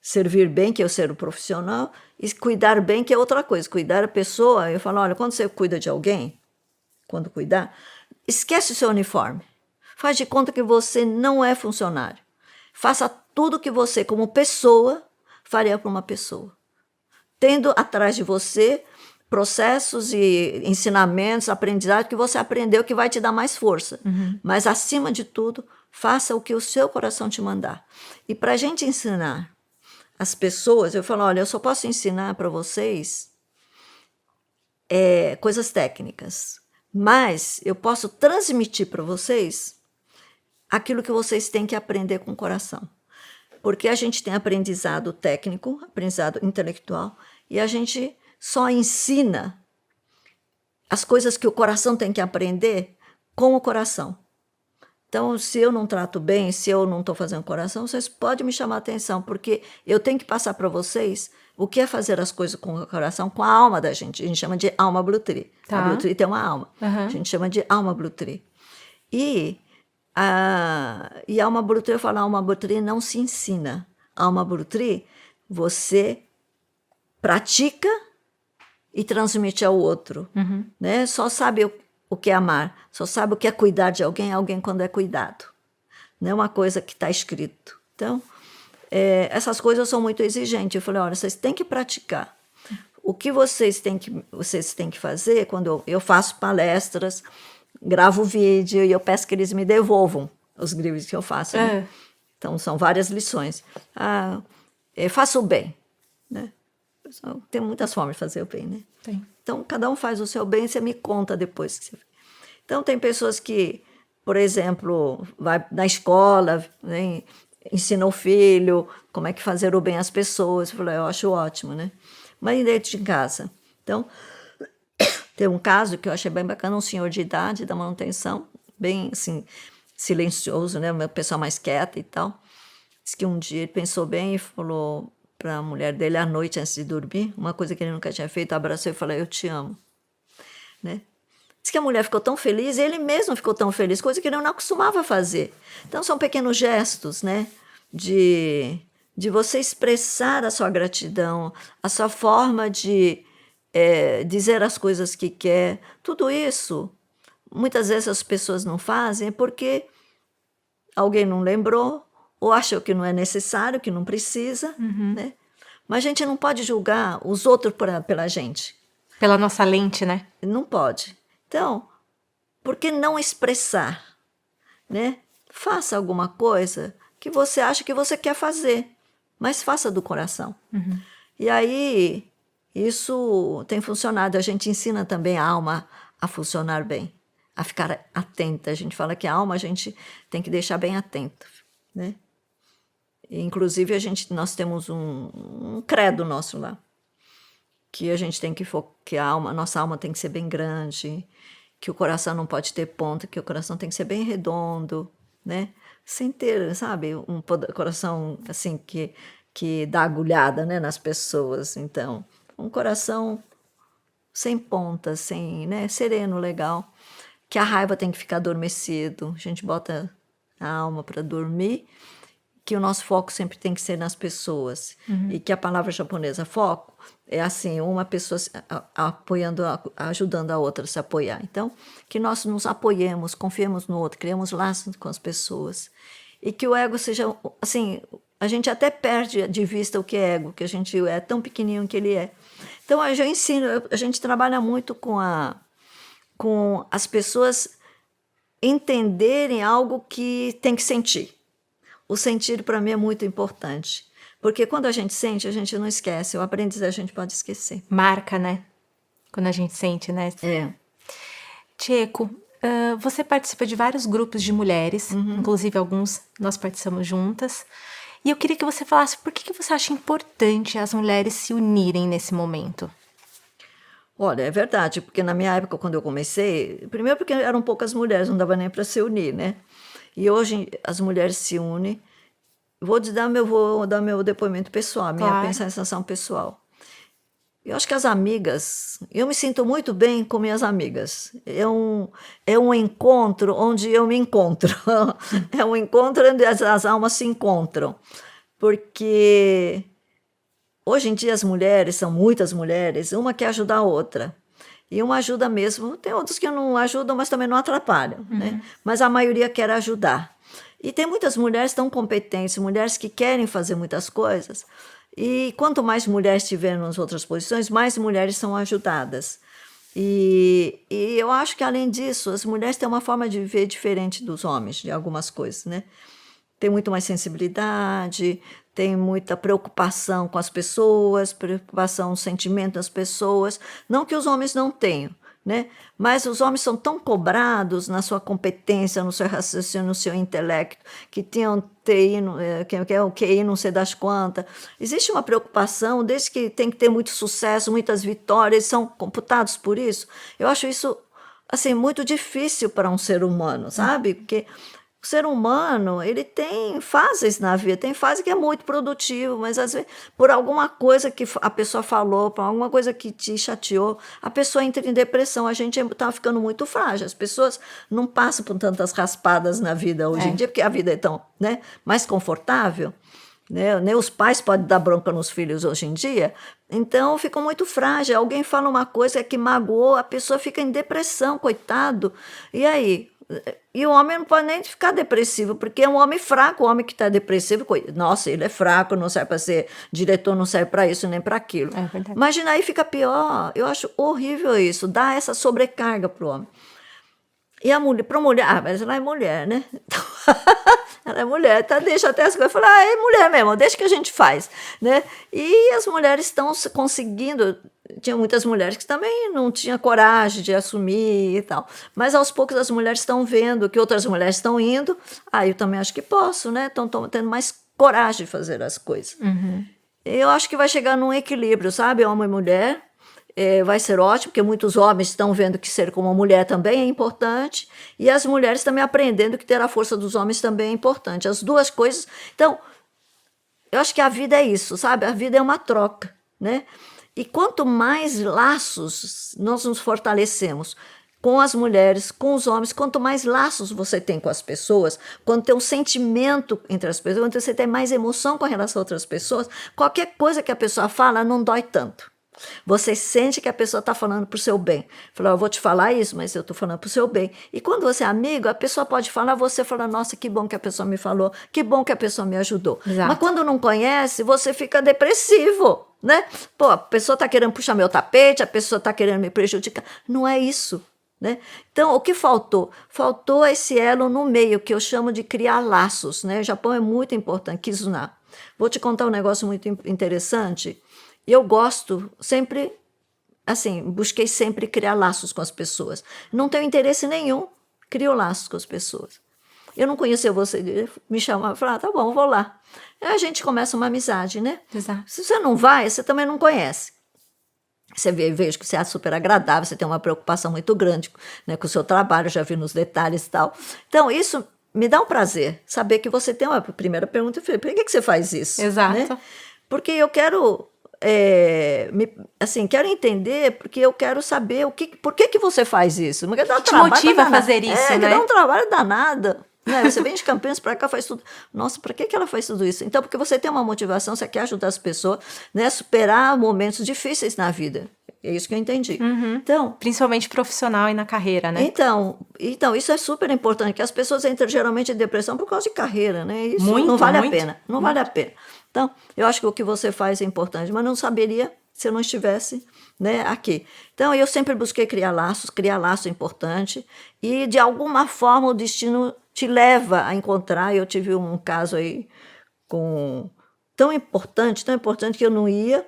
servir bem, que é o ser o profissional, e cuidar bem, que é outra coisa. Cuidar a pessoa, eu falo, olha, quando você cuida de alguém, quando cuidar, esquece o seu uniforme. Faz de conta que você não é funcionário. Faça tudo que você, como pessoa, faria para uma pessoa. Tendo atrás de você processos e ensinamentos, aprendizado que você aprendeu que vai te dar mais força. Mas, acima de tudo, faça o que o seu coração te mandar. E para a gente ensinar as pessoas, eu falo, olha, eu só posso ensinar para vocês coisas técnicas, mas eu posso transmitir para vocês aquilo que vocês têm que aprender com o coração. Porque a gente tem aprendizado técnico, aprendizado intelectual, e a gente só ensina as coisas que o coração tem que aprender com o coração. Então, se eu não trato bem, se eu não estou fazendo coração, vocês podem me chamar a atenção, porque eu tenho que passar para vocês o que é fazer as coisas com o coração, com a alma da gente. A gente chama de alma Blue Tree. Tá. A Blue Tree tem uma alma. A gente chama de alma Blue Tree. E a alma Blue Tree, eu falo, a alma Blue Tree não se ensina. A alma Blue Tree, você pratica e transmite ao outro. Né? Só sabe o que é amar, só sabe o que é cuidar de alguém quando é cuidado. Não é uma coisa que está escrito. Então, essas coisas são muito exigentes. Eu falei, olha, vocês têm que praticar. O que vocês têm que fazer, quando eu faço palestras, gravo vídeo e eu peço que eles me devolvam os vídeos que eu faço. Né? Então, são várias lições. Faça o bem. Né? Tem muitas formas de fazer o bem, né? Tem. Então, cada um faz o seu bem e você me conta depois. Então, tem pessoas que, por exemplo, vai na escola, né, ensina o filho como é que fazer o bem às pessoas. Eu acho ótimo, né? Mas dentro de casa. Então, tem um caso que eu achei bem bacana, um senhor de idade da manutenção, bem assim, silencioso, né? Uma pessoa mais quieta e tal. Diz que um dia ele pensou bem e falou para a mulher dele à noite, antes de dormir, uma coisa que ele nunca tinha feito, abraçou e falou, eu te amo. Né? Diz que a mulher ficou tão feliz, e ele mesmo ficou tão feliz, coisa que ele não costumava fazer. Então, são pequenos gestos, né? De você expressar a sua gratidão, a sua forma de dizer as coisas que quer, tudo isso, muitas vezes as pessoas não fazem porque alguém não lembrou, ou achou que não é necessário, que não precisa, né? Mas a gente não pode julgar os outros pela gente. Pela nossa lente, né? Não pode. Então, por que não expressar, né? Faça alguma coisa que você acha que você quer fazer, mas faça do coração. E aí, isso tem funcionado. A gente ensina também a alma a funcionar bem, a ficar atenta. A gente fala que a alma a gente tem que deixar bem atenta, né? E, inclusive, nós temos um credo nosso lá, que a gente tem que a nossa alma tem que ser bem grande, que o coração não pode ter ponta, que o coração tem que ser bem redondo, né? Sem ter, sabe, um coração assim que dá agulhada, né, nas pessoas. Então, um coração sem ponta, né, sereno, legal. Que a raiva tem que ficar adormecido. A gente bota a alma para dormir, que o nosso foco sempre tem que ser nas pessoas. E que a palavra japonesa foco é assim, uma pessoa apoiando, ajudando a outra a se apoiar. Então, que nós nos apoiemos, confiemos no outro, criamos laços com as pessoas. E que o ego seja, assim, a gente até perde de vista o que é ego, que a gente é tão pequenininho que ele é. Então, eu ensino, a gente trabalha muito com as pessoas entenderem algo que tem que sentir. O sentir, para mim, é muito importante. Porque quando a gente sente, a gente não esquece. O aprendizado a gente pode esquecer. Marca, né? Quando a gente sente, né? Tcheco, você participa de vários grupos de mulheres, inclusive alguns nós participamos juntas. E eu queria que você falasse por que você acha importante as mulheres se unirem nesse momento. Olha, é verdade, porque na minha época, quando eu comecei, primeiro porque eram poucas mulheres, não dava nem para se unir, né? E hoje as mulheres se unem. Vou dar meu depoimento pessoal, minha sensação pessoal. Eu acho que as amigas, eu me sinto muito bem com minhas amigas. É um encontro onde eu me encontro. É um encontro onde as almas se encontram. Porque hoje em dia as mulheres, são muitas mulheres, uma quer ajudar a outra. E uma ajuda mesmo, tem outros que não ajudam, mas também não atrapalham, né? Mas a maioria quer ajudar. E tem muitas mulheres tão competentes, mulheres que querem fazer muitas coisas. E quanto mais mulheres tiverem nas outras posições, mais mulheres são ajudadas. E eu acho que, além disso, as mulheres têm uma forma de viver diferente dos homens, de algumas coisas, né? Tem muito mais sensibilidade, tem muita preocupação com as pessoas, preocupação, sentimento das pessoas. Não que os homens não tenham, né? Mas os homens são tão cobrados na sua competência, no seu raciocínio, no seu intelecto, que tinham TI, que é o QI não sei das quantas. Existe uma preocupação, desde que tem que ter muito sucesso, muitas vitórias, são computados por isso. Eu acho isso assim, muito difícil para um ser humano, sabe? Porque o ser humano, ele tem fases na vida, tem fase que é muito produtivo, mas às vezes, por alguma coisa que a pessoa falou, por alguma coisa que te chateou, a pessoa entra em depressão. A gente está ficando muito frágil. As pessoas não passam por tantas raspadas na vida hoje em dia, porque a vida é tão, né, mais confortável. Né? Nem os pais podem dar bronca nos filhos hoje em dia, então ficam muito frágeis. Alguém fala uma coisa que magoou, a pessoa fica em depressão, coitado. E aí? E o homem não pode nem ficar depressivo, porque é um homem fraco, o homem que está depressivo, nossa, ele é fraco, não serve para ser diretor, não serve para isso nem para aquilo. É verdade. Imagina, aí fica pior. Eu acho horrível isso, dá essa sobrecarga para o homem. E a mulher, para a mulher, mas ela é mulher, né? Então, ela é mulher, tá, deixa até as coisas, fala, é mulher mesmo, deixa que a gente faz, né? E as mulheres estão conseguindo, tinha muitas mulheres que também não tinham coragem de assumir e tal, mas aos poucos as mulheres estão vendo que outras mulheres estão indo, eu também acho que posso, né? Estão tendo mais coragem de fazer as coisas. Eu acho que vai chegar num equilíbrio, sabe? Homem e mulher. Vai ser ótimo, porque muitos homens estão vendo que ser como mulher também é importante, e as mulheres também aprendendo que ter a força dos homens também é importante. As duas coisas. Então, eu acho que a vida é isso, sabe? A vida é uma troca, né? E quanto mais laços nós nos fortalecemos com as mulheres, com os homens, quanto mais laços você tem com as pessoas, quando tem um sentimento entre as pessoas, quando você tem mais emoção com relação a outras pessoas, qualquer coisa que a pessoa fala não dói tanto. Você sente que a pessoa está falando para o seu bem. Falou, eu vou te falar isso, mas eu estou falando para o seu bem. E quando você é amigo, a pessoa pode falar, você fala, nossa, que bom que a pessoa me falou, que bom que a pessoa me ajudou. Exato. Mas quando não conhece, você fica depressivo, né? Pô, a pessoa está querendo puxar meu tapete, a pessoa está querendo me prejudicar. Não é isso. Né? Então, o que faltou? Faltou esse elo no meio, que eu chamo de criar laços. Né? O Japão é muito importante, Kizuna. Vou te contar um negócio muito interessante. Eu gosto sempre, assim, busquei sempre criar laços com as pessoas. Não tenho interesse nenhum, crio laços com as pessoas. Eu não conhecia você, me chamava, falava, tá bom, vou lá. Aí a gente começa uma amizade, né? Exato. Se você não vai, você também não conhece. Você vejo que você é super agradável, você tem uma preocupação muito grande, né, com o seu trabalho, já vi nos detalhes e tal. Então, isso me dá um prazer, saber que você tem uma primeira pergunta. Eu falei, por que você faz isso? Exato. Né? Porque eu quero, quero entender, porque eu quero saber por que você faz isso. Porque dá te motiva a fazer isso, né? Que dá um trabalho danado. Né? Você vem de Campinas para cá, faz tudo. Nossa, para que ela faz tudo isso? Então, porque você tem uma motivação, você quer ajudar as pessoas, né, a superar momentos difíceis na vida. É isso que eu entendi. Uhum. Então, principalmente profissional e na carreira, né? Então, isso é super importante, que as pessoas entram geralmente em depressão por causa de carreira, né? Isso muito, não vale muito, a pena. Não vale a pena. Então, eu acho que o que você faz é importante, mas não saberia se eu não estivesse, né, aqui. Então, eu sempre busquei criar laço é importante, e de alguma forma o destino te leva a encontrar. Eu tive um caso aí tão importante que eu não ia.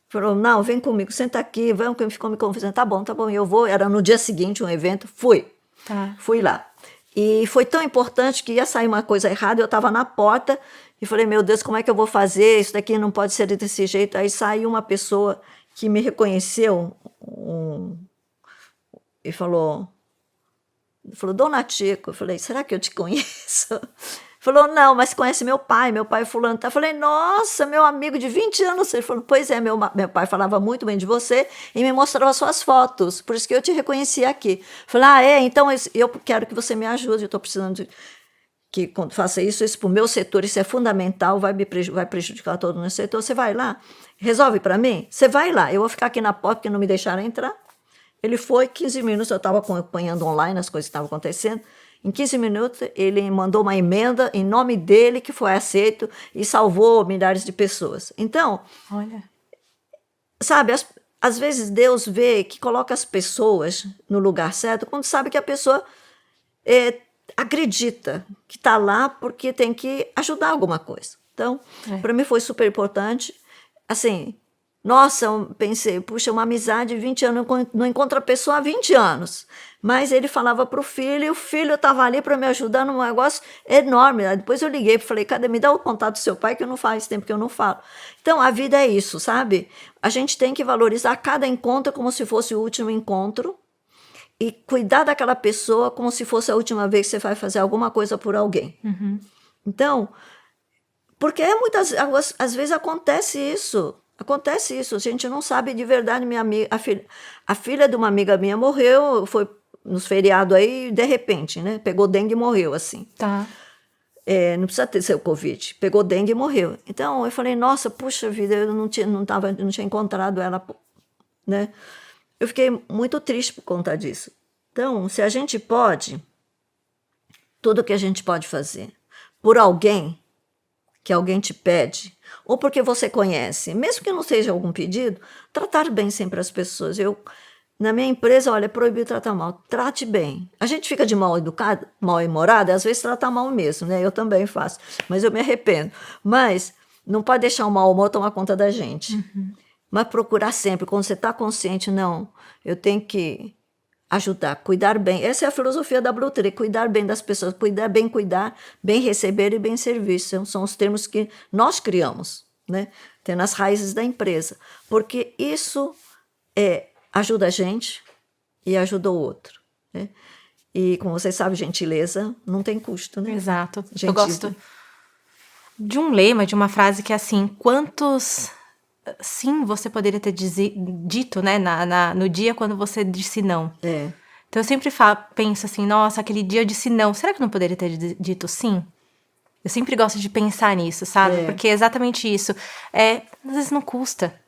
Falou, não, vem comigo, senta aqui, ficou me conversando, tá bom, eu vou. Era no dia seguinte um evento, fui lá. E foi tão importante que ia sair uma coisa errada, eu estava na porta e falei, meu Deus, como é que eu vou fazer? Isso daqui não pode ser desse jeito. Aí saiu uma pessoa que me reconheceu e falou, Dona Tico. Eu falei, será que eu te conheço? Falou, não, mas conhece meu pai é fulano. Eu falei, nossa, meu amigo de 20 anos. Ele falou, pois é, meu pai falava muito bem de você e me mostrava suas fotos, por isso que eu te reconheci aqui. Falei, então eu quero que você me ajude, eu estou precisando que quando faça isso para o meu setor, isso é fundamental, vai prejudicar todo o meu setor. Você vai lá, resolve para mim? Você vai lá, eu vou ficar aqui na porta porque não me deixaram entrar. Ele foi, 15 minutos, eu estava acompanhando online as coisas que estavam acontecendo. Em 15 minutos, ele mandou uma emenda em nome dele, que foi aceito e salvou milhares de pessoas. Então, olha, sabe, às vezes Deus vê que coloca as pessoas no lugar certo quando sabe que a pessoa acredita que está lá porque tem que ajudar alguma coisa. Então, para mim foi super importante. Assim, nossa, eu pensei, puxa, uma amizade de 20 anos, não encontro a pessoa há 20 anos. Mas ele falava para o filho, e o filho estava ali para me ajudar num negócio enorme. Depois eu liguei e falei, cadê? Me dá o contato do seu pai, que eu não faz tempo que eu não falo. Então, a vida é isso, sabe? A gente tem que valorizar cada encontro como se fosse o último encontro e cuidar daquela pessoa como se fosse a última vez que você vai fazer alguma coisa por alguém. Uhum. Então, porque às vezes acontece isso, a gente não sabe de verdade. Minha amiga, a filha de uma amiga minha morreu, foi nos feriados aí, de repente, né? Pegou dengue e morreu, assim. Tá. Não precisa ser o Covid, pegou dengue e morreu. Então, eu falei, nossa, puxa vida, eu não tinha encontrado ela, né? Eu fiquei muito triste por conta disso. Então, se a gente pode, tudo que a gente pode fazer por alguém, que alguém te pede, ou porque você conhece, mesmo que não seja algum pedido, tratar bem sempre as pessoas. Na minha empresa, olha, é proibido tratar mal. Trate bem. A gente fica de mal-humorada, às vezes trata mal mesmo, né? Eu também faço, mas eu me arrependo. Mas não pode deixar o mau humor tomar conta da gente. Uhum. Mas procurar sempre, quando você está consciente, não, eu tenho que ajudar, cuidar bem. Essa é a filosofia da Blue Tree, cuidar bem das pessoas, cuidar, bem receber e bem servir. São os termos que nós criamos, né? Tem nas raízes da empresa. Porque isso ajuda a gente e ajuda o outro, né? E, como vocês sabem, gentileza não tem custo, né? Exato. Eu gosto de um lema, de uma frase que é assim, quantos sim você poderia ter dito, né, no dia quando você disse não. Então eu sempre penso assim, nossa, aquele dia eu disse não, será que eu não poderia ter dito sim? Eu sempre gosto de pensar nisso, sabe? Porque é exatamente isso. Às vezes não custa.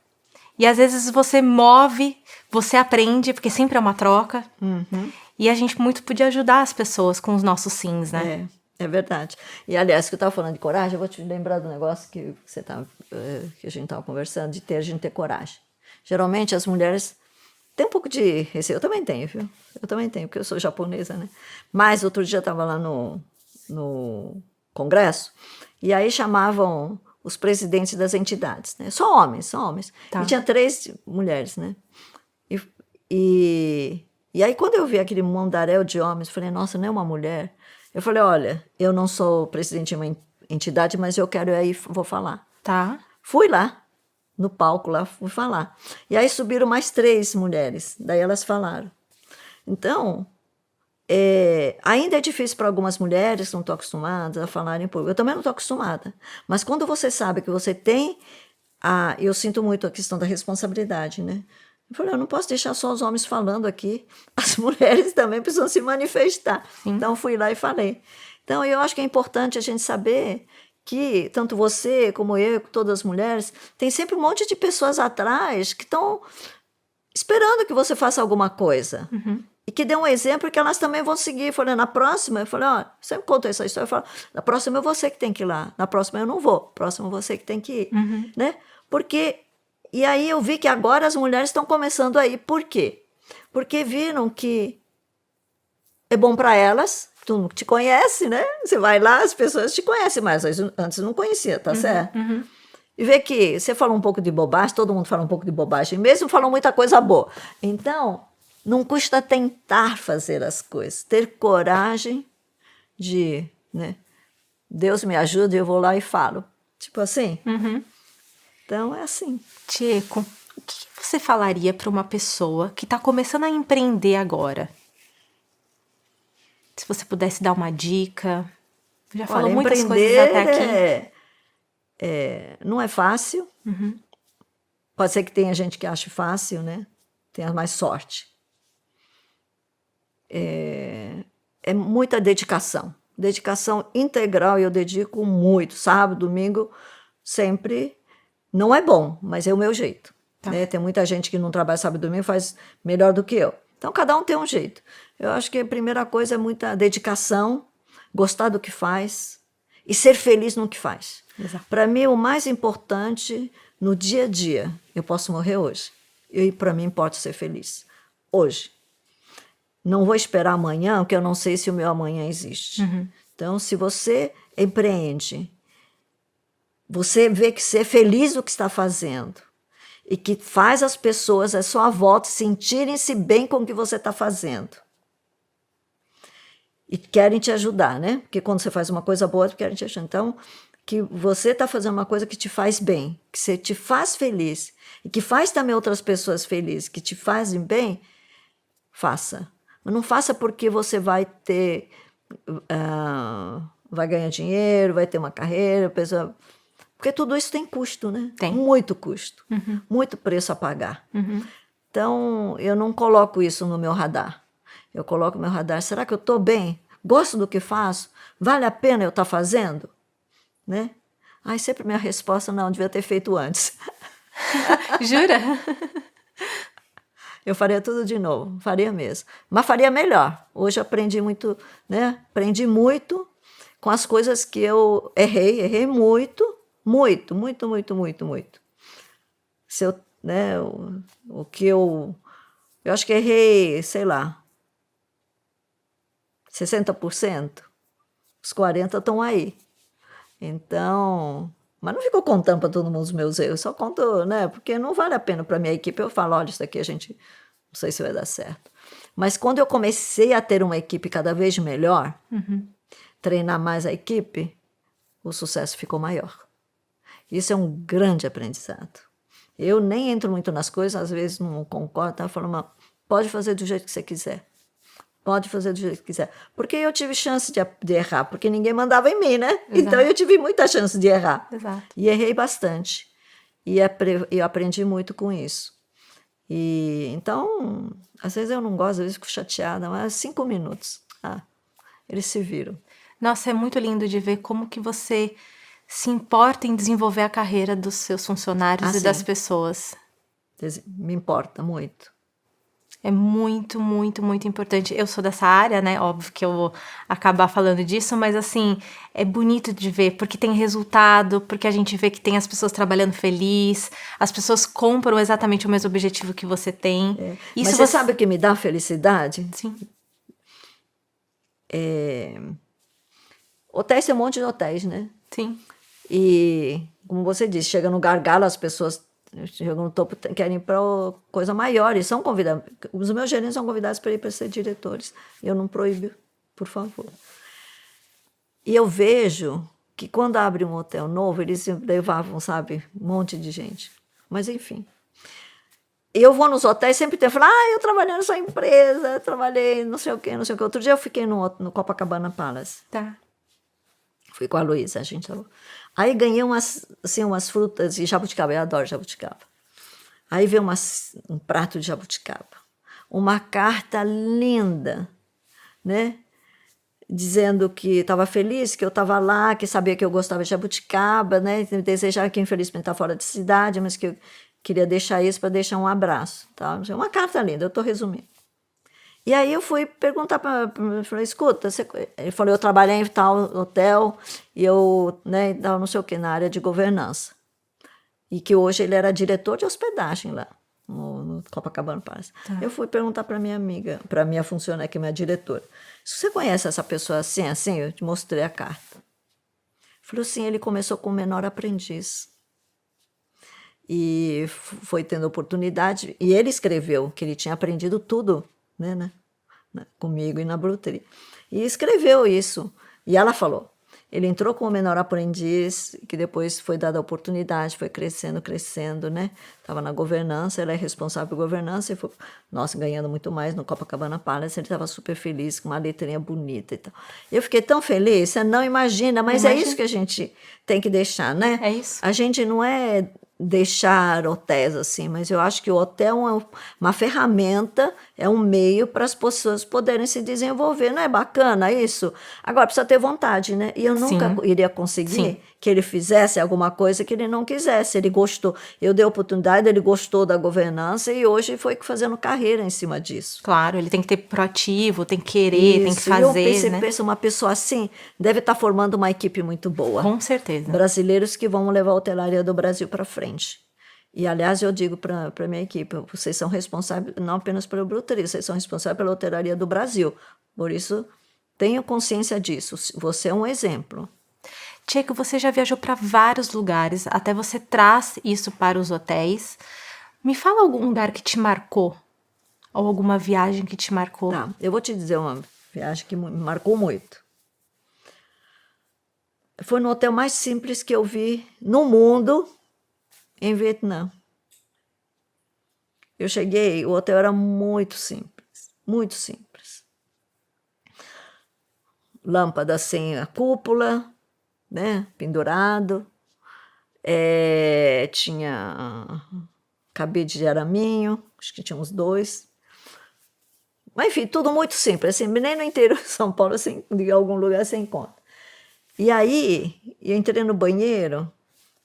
E às vezes você move, você aprende, porque sempre é uma troca. E a gente muito podia ajudar as pessoas com os nossos sims, né? É verdade. E, aliás, que eu estava falando de coragem, eu vou te lembrar do negócio que, que a gente estava conversando, de a gente ter coragem. Geralmente, as mulheres têm um pouco de receio. Eu também tenho, viu? Eu também tenho, porque eu sou japonesa, né? Mas, outro dia, eu estava lá no congresso, e aí chamavam os presidentes das entidades, né? Só homens. Tá. E tinha 3 mulheres, né? E aí, quando eu vi aquele mundaréu de homens, eu falei, nossa, não é uma mulher? Eu falei, olha, eu não sou presidente de uma entidade, mas eu quero ir aí, vou falar. Tá. Fui lá, no palco lá, fui falar. E aí subiram mais 3 mulheres, daí elas falaram. Então, ainda é difícil para algumas mulheres que não estão acostumadas a falarem em público. Eu também não estou acostumada. Mas quando você sabe que você tem... eu sinto muito a questão da responsabilidade, né? Eu falei, eu não posso deixar só os homens falando aqui. As mulheres também precisam se manifestar. Sim. Então, fui lá e falei. Então, eu acho que é importante a gente saber que, tanto você como eu, todas as mulheres, tem sempre um monte de pessoas atrás que estão esperando que você faça alguma coisa. E que dê um exemplo que elas também vão seguir. Eu falei, na próxima, eu falei, ó, sempre conto essa história, eu falo, na próxima é você que tem que ir lá, na próxima eu não vou, na próxima é você que tem que ir, né? Porque, e aí eu vi que agora as mulheres estão começando a ir. Por quê? Porque viram que é bom para elas, tu não te conhece, né? Você vai lá, as pessoas te conhecem, mas antes não conhecia, tá certo? E vê que você falou um pouco de bobagem, todo mundo fala um pouco de bobagem, mesmo falou muita coisa boa. Então, não custa tentar fazer as coisas, ter coragem de, né? Deus me ajuda e eu vou lá e falo. Tipo assim. Então, é assim. Tcheco, o que você falaria para uma pessoa que está começando a empreender agora? Se você pudesse dar uma dica. Já falou muitas coisas até aqui. Não é fácil. Pode ser que tenha gente que ache fácil, né? Tenha mais sorte. É muita dedicação. Dedicação integral, e eu dedico muito. Sábado, domingo, sempre. Não é bom, mas é o meu jeito. Tá. Né? Tem muita gente que não trabalha sábado e domingo e faz melhor do que eu. Então, cada um tem um jeito. Eu acho que a primeira coisa é muita dedicação, gostar do que faz e ser feliz no que faz. Para mim, o mais importante no dia a dia, eu posso morrer hoje. E para mim importa ser feliz. Hoje. Não vou esperar amanhã, porque eu não sei se o meu amanhã existe. Então, se você empreende, você vê que você é feliz no que está fazendo e que faz as pessoas à sua volta sentirem-se bem com o que você está fazendo. E querem te ajudar, né? Porque quando você faz uma coisa boa, querem te ajudar. Então, que você está fazendo uma coisa que te faz bem, que você te faz feliz e que faz também outras pessoas felizes, que te fazem bem, faça. Mas não faça porque você vai ter... vai ganhar dinheiro, vai ter uma carreira, pessoa... Porque tudo isso tem custo, né? Tem. Muito custo. Muito preço a pagar. Então, eu não coloco isso no meu radar. Eu coloco no meu radar, será que eu estou bem? Gosto do que faço? Vale a pena eu estar fazendo? Né? Aí sempre minha resposta, não, devia ter feito antes. Jura? Eu faria tudo de novo, faria mesmo. Mas faria melhor. Hoje eu aprendi muito, né? Aprendi muito com as coisas que eu errei muito. Muito. Se eu, né, o que eu acho que errei, sei lá, 60%, os 40% estão aí. Então, mas não fico contando para todo mundo os meus erros, só conto, né, porque não vale a pena para minha equipe. Eu falo, olha, isso aqui a gente, não sei se vai dar certo. Mas quando eu comecei a ter uma equipe cada vez melhor, treinar mais a equipe, o sucesso ficou maior. Isso é um grande aprendizado. Eu nem entro muito nas coisas, às vezes não concordo, tá? Eu falo, mas pode fazer do jeito que você quiser. Pode fazer do jeito que quiser. Porque eu tive chance de errar, porque ninguém mandava em mim, né? Exato. Então eu tive muita chance de errar. Exato. E errei bastante. E eu aprendi muito com isso. E então, às vezes eu não gosto, às vezes fico chateada, mas 5 minutos. Eles se viram. Nossa, é muito lindo de ver como que você se importa em desenvolver a carreira dos seus funcionários e das pessoas. Me importa muito. É muito, muito, muito importante. Eu sou dessa área, né? Óbvio que eu vou acabar falando disso, mas assim, é bonito de ver, porque tem resultado, porque a gente vê que tem as pessoas trabalhando feliz, as pessoas compram exatamente o mesmo objetivo que você tem. Mas você sabe o que me dá felicidade? Sim. Hotéis tem um monte de hotéis, né? Sim. E, como você disse, chega no gargalo, as pessoas chegam no topo, querem ir para coisa maior e são convidados. Os meus gerentes são convidados para ir para ser diretores. Eu não proíbo, por favor. E eu vejo que quando abre um hotel novo, eles levavam, sabe, um monte de gente. Mas, enfim. Eu vou nos hotéis, sempre tem, falo, eu trabalhei nessa empresa, trabalhei não sei o quê, não sei o quê. Outro dia eu fiquei no Copacabana Palace. Tá. Fui com a Luísa, a gente falou. Aí ganhei umas frutas de jabuticaba, eu adoro jabuticaba. Aí veio um prato de jabuticaba, uma carta linda, né? Dizendo que estava feliz, que eu estava lá, que sabia que eu gostava de jabuticaba, né? Desejava que infelizmente está fora de cidade, mas que eu queria deixar isso para deixar um abraço. Tá? Uma carta linda, eu estou resumindo. E aí eu fui perguntar para ele, falei, escuta, ele falou, eu trabalhei em tal hotel e eu, né, não sei o que, na área de governança. E que hoje ele era diretor de hospedagem lá, no Copacabana Palace. Tá. Eu fui perguntar para minha amiga, para minha funcionária, que é minha diretora, se você conhece essa pessoa assim, assim, eu te mostrei a carta. Falou, sim, ele começou como menor aprendiz. E foi tendo oportunidade, e ele escreveu que ele tinha aprendido tudo, né, comigo e na Bruteria. E escreveu isso. E ela falou, ele entrou como menor aprendiz, que depois foi dada a oportunidade, foi crescendo, né? Estava na governança, ela é responsável por governança, e foi, nossa, ganhando muito mais no Copacabana Palace, ele estava super feliz, com uma letrinha bonita e tal. Eu fiquei tão feliz, você não imagina, mas é isso que a gente tem que deixar, né? É isso. A gente não é deixar hotéis assim, mas eu acho que o hotel é uma ferramenta, é um meio para as pessoas poderem se desenvolver. Não é bacana isso? Agora, precisa ter vontade, né? E eu nunca iria conseguir que ele fizesse alguma coisa que ele não quisesse. Ele gostou. Eu dei a oportunidade, ele gostou da governança e hoje foi fazendo carreira em cima disso. Claro, ele tem que ter proativo, tem que querer, tem que fazer, eu penso, uma pessoa assim deve estar formando uma equipe muito boa. Com certeza. Brasileiros que vão levar a hotelaria do Brasil para frente. E, aliás, eu digo para a minha equipe, vocês são responsáveis não apenas pela Bruteria, vocês são responsáveis pela hotelaria do Brasil. Por isso, tenham consciência disso. Você é um exemplo. Tcheco, você já viajou para vários lugares, até você traz isso para os hotéis. Me fala algum lugar que te marcou, ou alguma viagem que te marcou. Tá, eu vou te dizer uma viagem que me marcou muito. Foi no hotel mais simples que eu vi no mundo, em Vietnã. Eu cheguei, o hotel era muito simples, muito simples. Lâmpada sem a cúpula, né, pendurado. Tinha cabide de araminho, acho que tinha uns 2. Mas, enfim, tudo muito simples, assim, nem no interior de São Paulo, assim, de algum lugar você encontra. E aí, eu entrei no banheiro,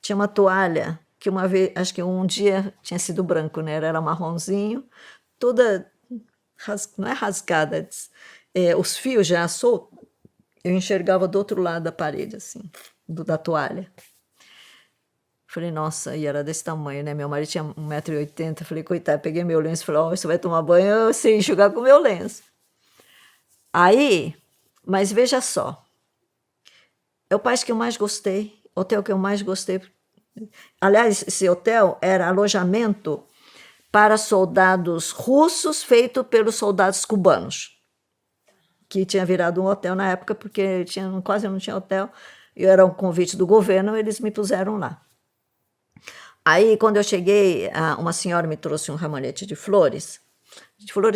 tinha uma toalha, que uma vez, acho que um dia tinha sido branco, né? Era marronzinho, toda, não é rasgada, os fios já soltos, eu enxergava do outro lado da parede, assim, da toalha. Falei, nossa, e era desse tamanho, né? Meu marido tinha 1,80 m, falei, coitado, peguei meu lenço, falei, você vai tomar banho, eu sei enxugar com meu lenço. Aí, mas veja só, é o país que eu mais gostei, hotel que eu mais gostei. Aliás, esse hotel era alojamento para soldados russos feito pelos soldados cubanos, que tinha virado um hotel na época, porque quase não tinha hotel, e era um convite do governo, eles me puseram lá. Aí, quando eu cheguei, uma senhora me trouxe um ramalhete de flores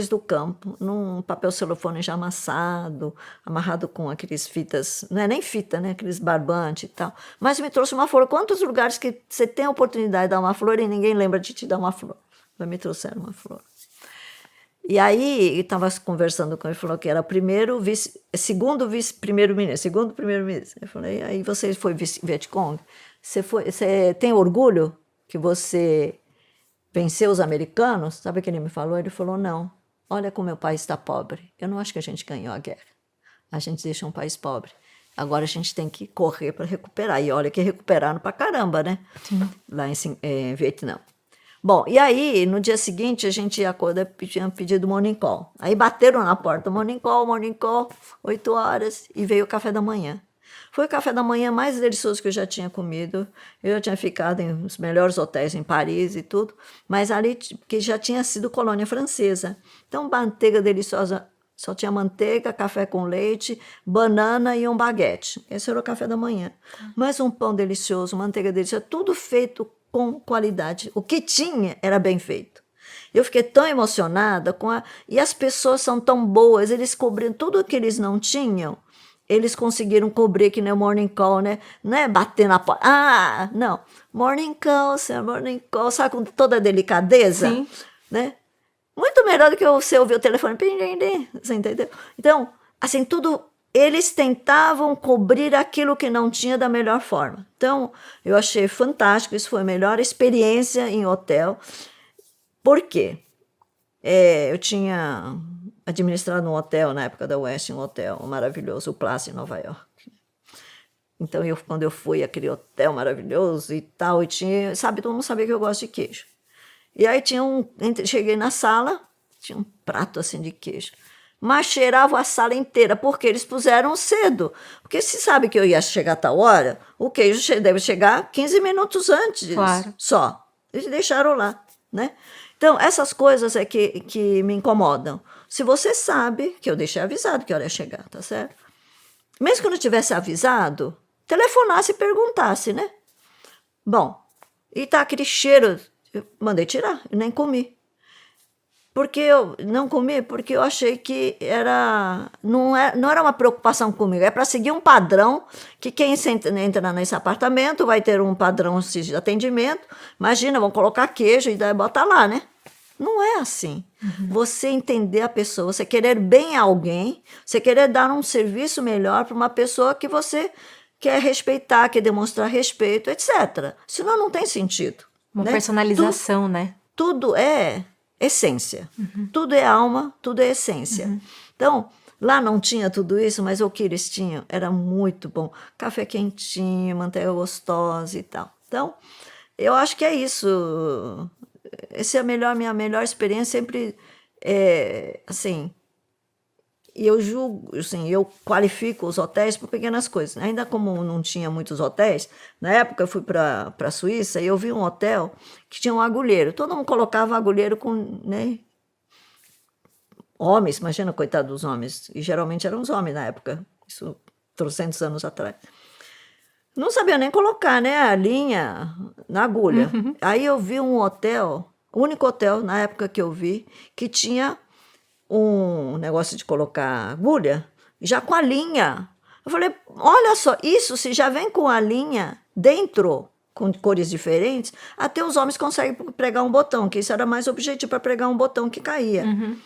do campo, num papel celofane já amassado, amarrado com aqueles fitas, não é nem fita, né? Aqueles barbantes e tal. Mas me trouxe uma flor. Quantos lugares que você tem a oportunidade de dar uma flor e ninguém lembra de te dar uma flor? Mas me trouxeram uma flor. E aí, estava conversando com ele, falou que era segundo primeiro-ministro. Eu falei, aí você foi vice-Vietcong? Você tem orgulho que você vencer os americanos, sabe o que ele me falou? Ele falou, não, olha como meu país está pobre. Eu não acho que a gente ganhou a guerra. A gente deixa um país pobre. Agora a gente tem que correr para recuperar. E olha que recuperaram para caramba, né? Sim. Lá em Vietnã. Bom, e aí, no dia seguinte, a gente acordou, tinha pedido morning call. Aí bateram na porta, morning call, 8 horas, e veio o café da manhã. Foi o café da manhã mais delicioso que eu já tinha comido. Eu já tinha ficado em os melhores hotéis em Paris e tudo, mas ali, que já tinha sido colônia francesa. Então, manteiga deliciosa, só tinha manteiga, café com leite, banana e um baguete. Esse era o café da manhã. Mas um pão delicioso, manteiga deliciosa, tudo feito com qualidade. O que tinha era bem feito. Eu fiquei tão emocionada e as pessoas são tão boas, eles cobriram tudo o que eles não tinham, eles conseguiram cobrir, que nem o morning call, né? Não é bater na porta. Ah, não. Morning call, sabe, com toda a delicadeza, Sim. né? Muito melhor do que você ouvir o telefone. Você entendeu? Então, assim, tudo. Eles tentavam cobrir aquilo que não tinha da melhor forma. Então, eu achei fantástico. Isso foi a melhor experiência em hotel. Por quê? Eu tinha administrado um hotel na época da West, um hotel maravilhoso, o Place, em Nova York. Então, quando eu fui àquele hotel maravilhoso e tal, e tinha, sabe, todo mundo sabia que eu gosto de queijo. E aí cheguei na sala, tinha um prato assim de queijo. Mas cheirava a sala inteira, porque eles puseram cedo. Porque se sabe que eu ia chegar a tal hora, o queijo deve chegar 15 minutos antes, Claro. só. Eles deixaram lá, né? Então, essas coisas é que me incomodam. Se você sabe, que eu deixei avisado que hora ia chegar, tá certo? Mesmo que eu não tivesse avisado, telefonasse e perguntasse, né? Bom, e tá aquele cheiro, eu mandei tirar, eu nem comi. Porque eu não comi, porque eu achei que não era uma preocupação comigo, é para seguir um padrão, que quem entra nesse apartamento vai ter um padrão de atendimento. Imagina, vão colocar queijo e daí bota lá, né? Não é assim. Você entender a pessoa, você querer bem a alguém, você querer dar um serviço melhor para uma pessoa que você quer respeitar, quer demonstrar respeito, etc. Senão não tem sentido. Uma né? personalização, né? Tudo é essência. Tudo é alma, tudo é essência. Então, lá não tinha tudo isso, mas o que eles tinham era muito bom. Café quentinho, manteiga gostosa e tal. Então, eu acho que é isso. Essa é minha melhor experiência, sempre assim. E eu julgo, assim, eu qualifico os hotéis por pequenas coisas. Ainda como não tinha muitos hotéis, na época eu fui para a Suíça e eu vi um hotel que tinha um agulheiro. Todo mundo colocava agulheiro com, né, homens, imagina, coitado dos homens. E geralmente eram os homens na época, isso 300 anos atrás. Não sabia nem colocar, né, a linha na agulha. Aí eu vi um hotel, o único hotel na época que eu vi, que tinha um negócio de colocar agulha, já com a linha. Eu falei, olha só, isso se já vem com a linha dentro, com cores diferentes, até os homens conseguem pregar um botão, que isso era mais objetivo para pregar um botão que caía. Eu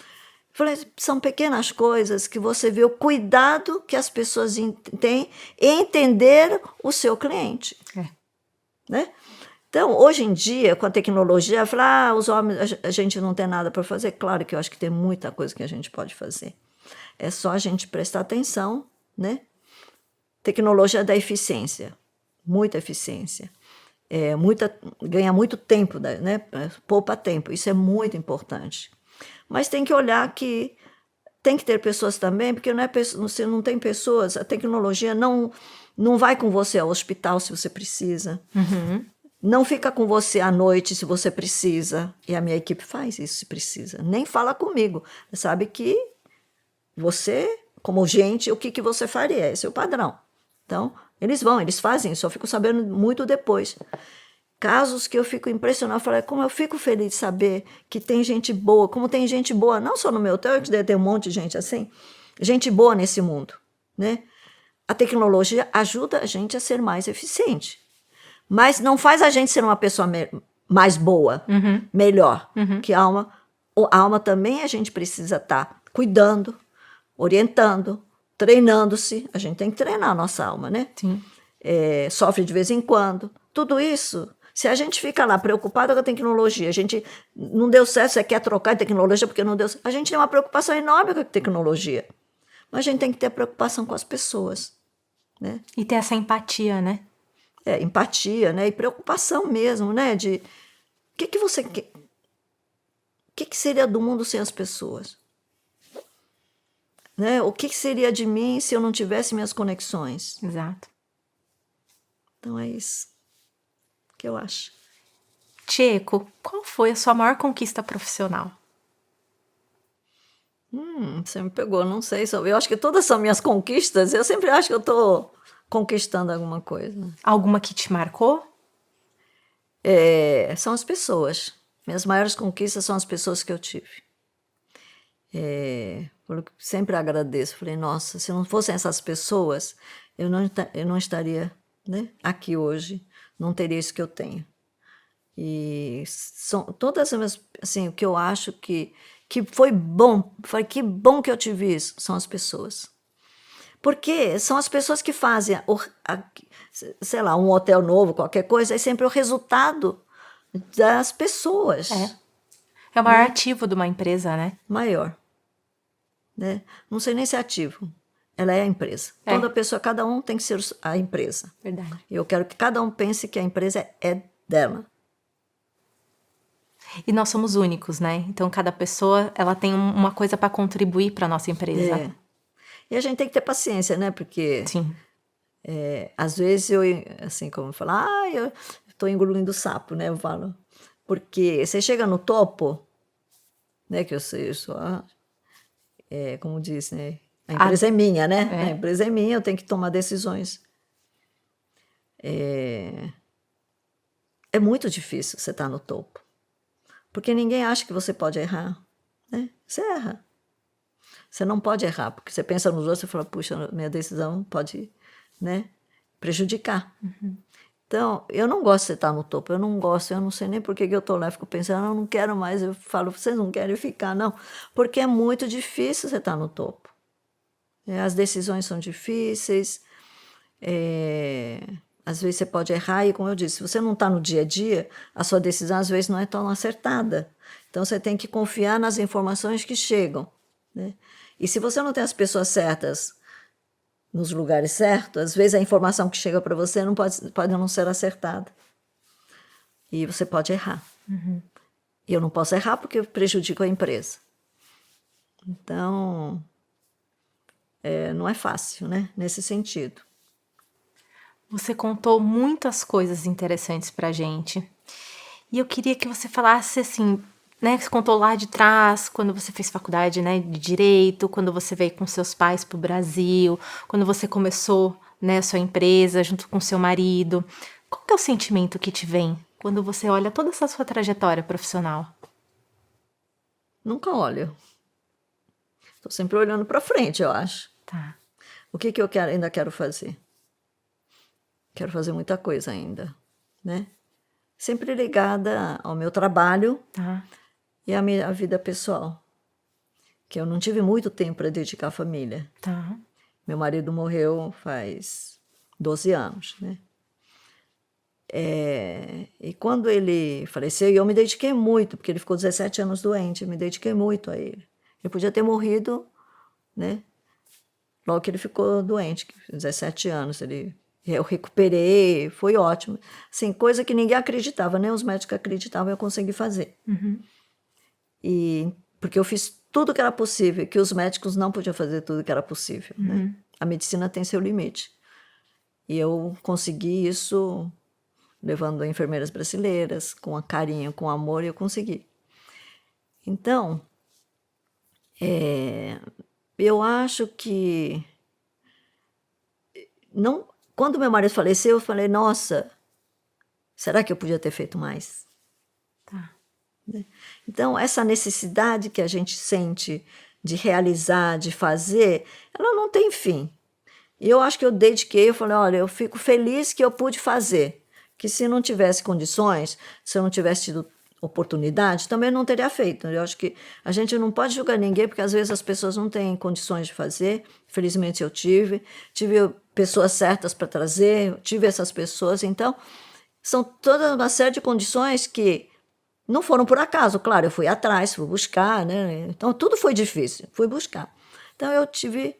falei, são pequenas coisas que você vê o cuidado que as pessoas têm em entender o seu cliente. Né? Então, hoje em dia, com a tecnologia, falar, os homens, a gente não tem nada para fazer. Claro que eu acho que tem muita coisa que a gente pode fazer. É só a gente prestar atenção, né? Tecnologia dá eficiência, muita eficiência. Ganha muito tempo, né? Poupa tempo, isso é muito importante. Mas tem que olhar que tem que ter pessoas também, porque você não tem pessoas, a tecnologia não vai com você ao hospital se você precisa. Não fica com você à noite se você precisa. E a minha equipe faz isso se precisa. Nem fala comigo. Sabe que você, como gente, o que você faria? Esse é o padrão. Então, eles fazem isso. Eu fico sabendo muito depois. Casos que eu fico impressionada. Eu falei, como eu fico feliz de saber que tem gente boa. Como tem gente boa, não só no meu hotel, que deve ter um monte de gente assim. Gente boa nesse mundo. Né? A tecnologia ajuda a gente a ser mais eficiente. Mas não faz a gente ser uma pessoa mais boa, melhor. Que a alma também a gente precisa estar cuidando, orientando, treinando-se. A gente tem que treinar a nossa alma, né? Sim. Sofre de vez em quando. Tudo isso, Se a gente fica lá preocupado com a tecnologia, a gente não deu certo, você quer trocar de tecnologia porque não deu certo. A gente tem uma preocupação enorme com a tecnologia. Mas a gente tem que ter preocupação com as pessoas, né? E ter essa empatia, né? Empatia, né? E preocupação mesmo, né? De o que você quer? O que seria do mundo sem as pessoas? Né? O que seria de mim se eu não tivesse minhas conexões? Exato. Então é isso que eu acho. Tcheco, qual foi a sua maior conquista profissional? Você me pegou, não sei. Eu acho que todas são minhas conquistas. Eu sempre acho que eu estou conquistando alguma coisa. Alguma que te marcou? São as pessoas. Minhas maiores conquistas são as pessoas que eu tive. Eu sempre agradeço. Falei, nossa, se não fossem essas pessoas, eu não estaria, né, aqui hoje. Não teria isso que eu tenho. E são todas as, assim, o que eu acho que foi bom, que bom que eu tive isso, são as pessoas. Porque são as pessoas que fazem, sei lá, um hotel novo, qualquer coisa, é sempre o resultado das pessoas. É o maior ativo de uma empresa, né? Maior. Né? Não sei nem se é ativo. Ela é a empresa. Toda pessoa, cada um tem que ser a empresa. Verdade. Eu quero que cada um pense que a empresa é dela. E nós somos únicos, né? Então, cada pessoa, ela tem uma coisa para contribuir para nossa empresa. E a gente tem que ter paciência, né? Porque, sim, às vezes, assim, como eu falo, eu estou engolindo sapo, né? Eu falo. Porque você chega no topo, né? Que eu sou, como diz, né? A empresa é minha, né? A empresa é minha, eu tenho que tomar decisões. É muito difícil você estar no topo. Porque ninguém acha que você pode errar, né? Você erra. Você não pode errar, porque você pensa nos outros e fala, puxa, minha decisão pode, né, prejudicar. Então, eu não gosto de estar no topo, eu não sei nem por que eu estou lá, eu fico pensando, eu não quero mais, eu falo, vocês não querem ficar, não, porque é muito difícil você estar no topo. As decisões são difíceis, às vezes você pode errar, e como eu disse, se você não está no dia a dia, a sua decisão às vezes não é tão acertada. Então, você tem que confiar nas informações que chegam, né? E se você não tem as pessoas certas nos lugares certos, às vezes a informação que chega para você não pode não ser acertada. E você pode errar. E eu não posso errar porque eu prejudico a empresa. Então, não é fácil, né? Nesse sentido. Você contou muitas coisas interessantes pra gente. E eu queria que você falasse assim, né? Você contou lá de trás, quando você fez faculdade, né, de Direito, quando você veio com seus pais pro Brasil, quando você começou, né, a sua empresa junto com seu marido. Qual que é o sentimento que te vem quando você olha toda essa sua trajetória profissional? Nunca olho. Estou sempre olhando para frente, eu acho. Tá. O que eu ainda quero fazer? Quero fazer muita coisa ainda, né? Sempre ligada ao meu trabalho e à minha vida pessoal. Que eu não tive muito tempo para dedicar à família. Tá. Meu marido morreu faz 12 anos, né? E quando ele faleceu, eu me dediquei muito, porque ele ficou 17 anos doente, eu me dediquei muito a ele. Ele podia ter morrido, né? Logo que ele ficou doente, 17 anos, eu recuperei, foi ótimo. Assim, coisa que ninguém acreditava, nem os médicos acreditavam, eu consegui fazer. E porque eu fiz tudo que era possível, que os médicos não podiam fazer tudo que era possível, né? A medicina tem seu limite. E eu consegui isso levando enfermeiras brasileiras, com carinho, com amor, e eu consegui. Então, eu acho que não. Quando meu marido faleceu, eu falei, nossa, será que eu podia ter feito mais? Tá. Então, essa necessidade que a gente sente de realizar, de fazer, ela não tem fim. E eu acho que eu dediquei, eu falei, olha, eu fico feliz que eu pude fazer. Que se não tivesse condições, se eu não tivesse tido oportunidade, também não teria feito. Eu acho que a gente não pode julgar ninguém, porque às vezes as pessoas não têm condições de fazer. Felizmente eu tive pessoas certas para trazer, tive essas pessoas. Então, São toda uma série de condições que não foram por acaso. Claro, eu fui atrás, fui buscar, né? Então, tudo foi difícil, fui buscar. Então, eu tive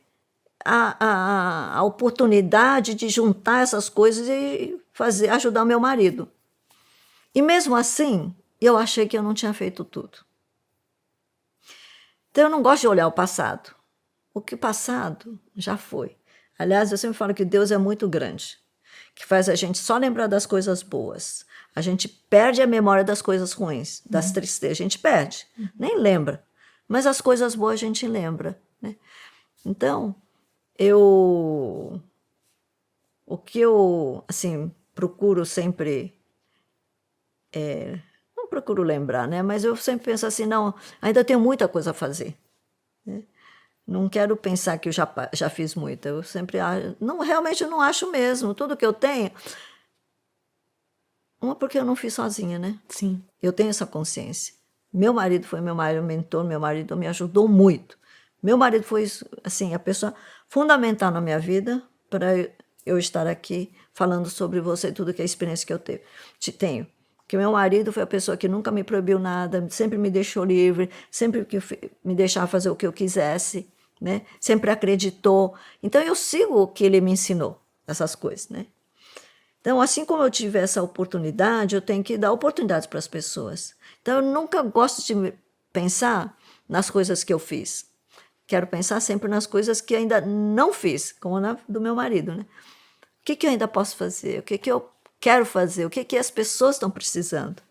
a oportunidade de juntar essas coisas e ajudar o meu marido. E mesmo assim, eu achei que eu não tinha feito tudo. Então, eu não gosto de olhar o passado. O que o passado já foi. Aliás, eu sempre falo que Deus é muito grande, que faz a gente só lembrar das coisas boas. A gente perde a memória das coisas ruins, das tristezas. A gente perde, nem lembra. Mas as coisas boas a gente lembra, né? Então, o que eu, assim, procuro sempre... não procuro lembrar, né? Mas eu sempre penso assim, não, ainda tenho muita coisa a fazer, né? Não quero pensar que eu já fiz muito. Eu sempre acho... Não, realmente eu não acho mesmo. Tudo que eu tenho... porque eu não fiz sozinha, né? Sim. Eu tenho essa consciência. Meu marido foi meu maior mentor, meu marido me ajudou muito. Meu marido foi, assim, a pessoa fundamental na minha vida para eu estar aqui falando sobre você, tudo que é a experiência que eu tenho. Porque meu marido foi a pessoa que nunca me proibiu nada, sempre me deixou livre, sempre que me deixava fazer o que eu quisesse, né? Sempre acreditou. Então, eu sigo o que ele me ensinou, essas coisas, né? Então, assim como eu tive essa oportunidade, eu tenho que dar oportunidades para as pessoas. Então, eu nunca gosto de pensar nas coisas que eu fiz. Quero pensar sempre nas coisas que ainda não fiz, como na do meu marido, né? O que eu ainda posso fazer? O que eu quero fazer? O que as pessoas estão precisando?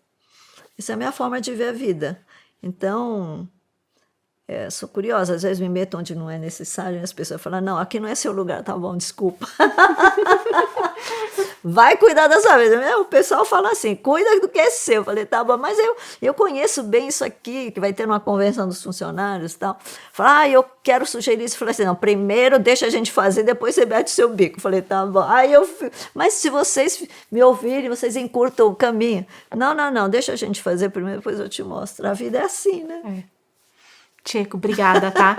Essa é a minha forma de ver a vida. Então, sou curiosa. Às vezes me meto onde não é necessário e as pessoas falam, não, aqui não é seu lugar, tá bom, desculpa. Vai cuidar da sua vida. O pessoal fala assim, cuida do que é seu. Eu falei, tá bom, mas eu conheço bem isso aqui, que vai ter uma convenção dos funcionários e tal. Fala, eu quero sugerir isso. Eu falei assim, não, primeiro deixa a gente fazer, depois você mete o seu bico. Eu falei, tá bom. Mas se vocês me ouvirem, vocês encurtam o caminho. Não, deixa a gente fazer primeiro, depois eu te mostro. A vida é assim, né? Tcheco, obrigada, tá?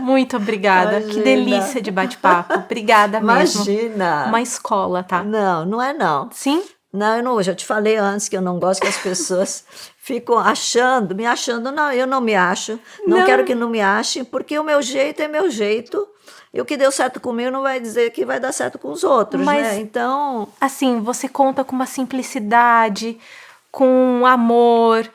Muito obrigada. Imagina. Que delícia de bate-papo. Obrigada mesmo. Imagina. Uma escola, tá? Não é não. Sim? Não, eu já te falei antes que eu não gosto que as pessoas ficam me achando. Não, eu não me acho. Não quero que não me achem, porque o meu jeito é meu jeito. E o que deu certo comigo não vai dizer que vai dar certo com os outros, né? Então... Assim, você conta com uma simplicidade, com amor,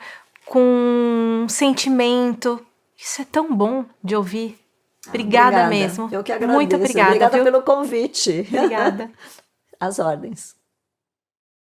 com sentimento... Isso é tão bom de ouvir. Obrigada mesmo. Eu que agradeço. Muito obrigada. Obrigada pelo convite. Obrigada. Às ordens.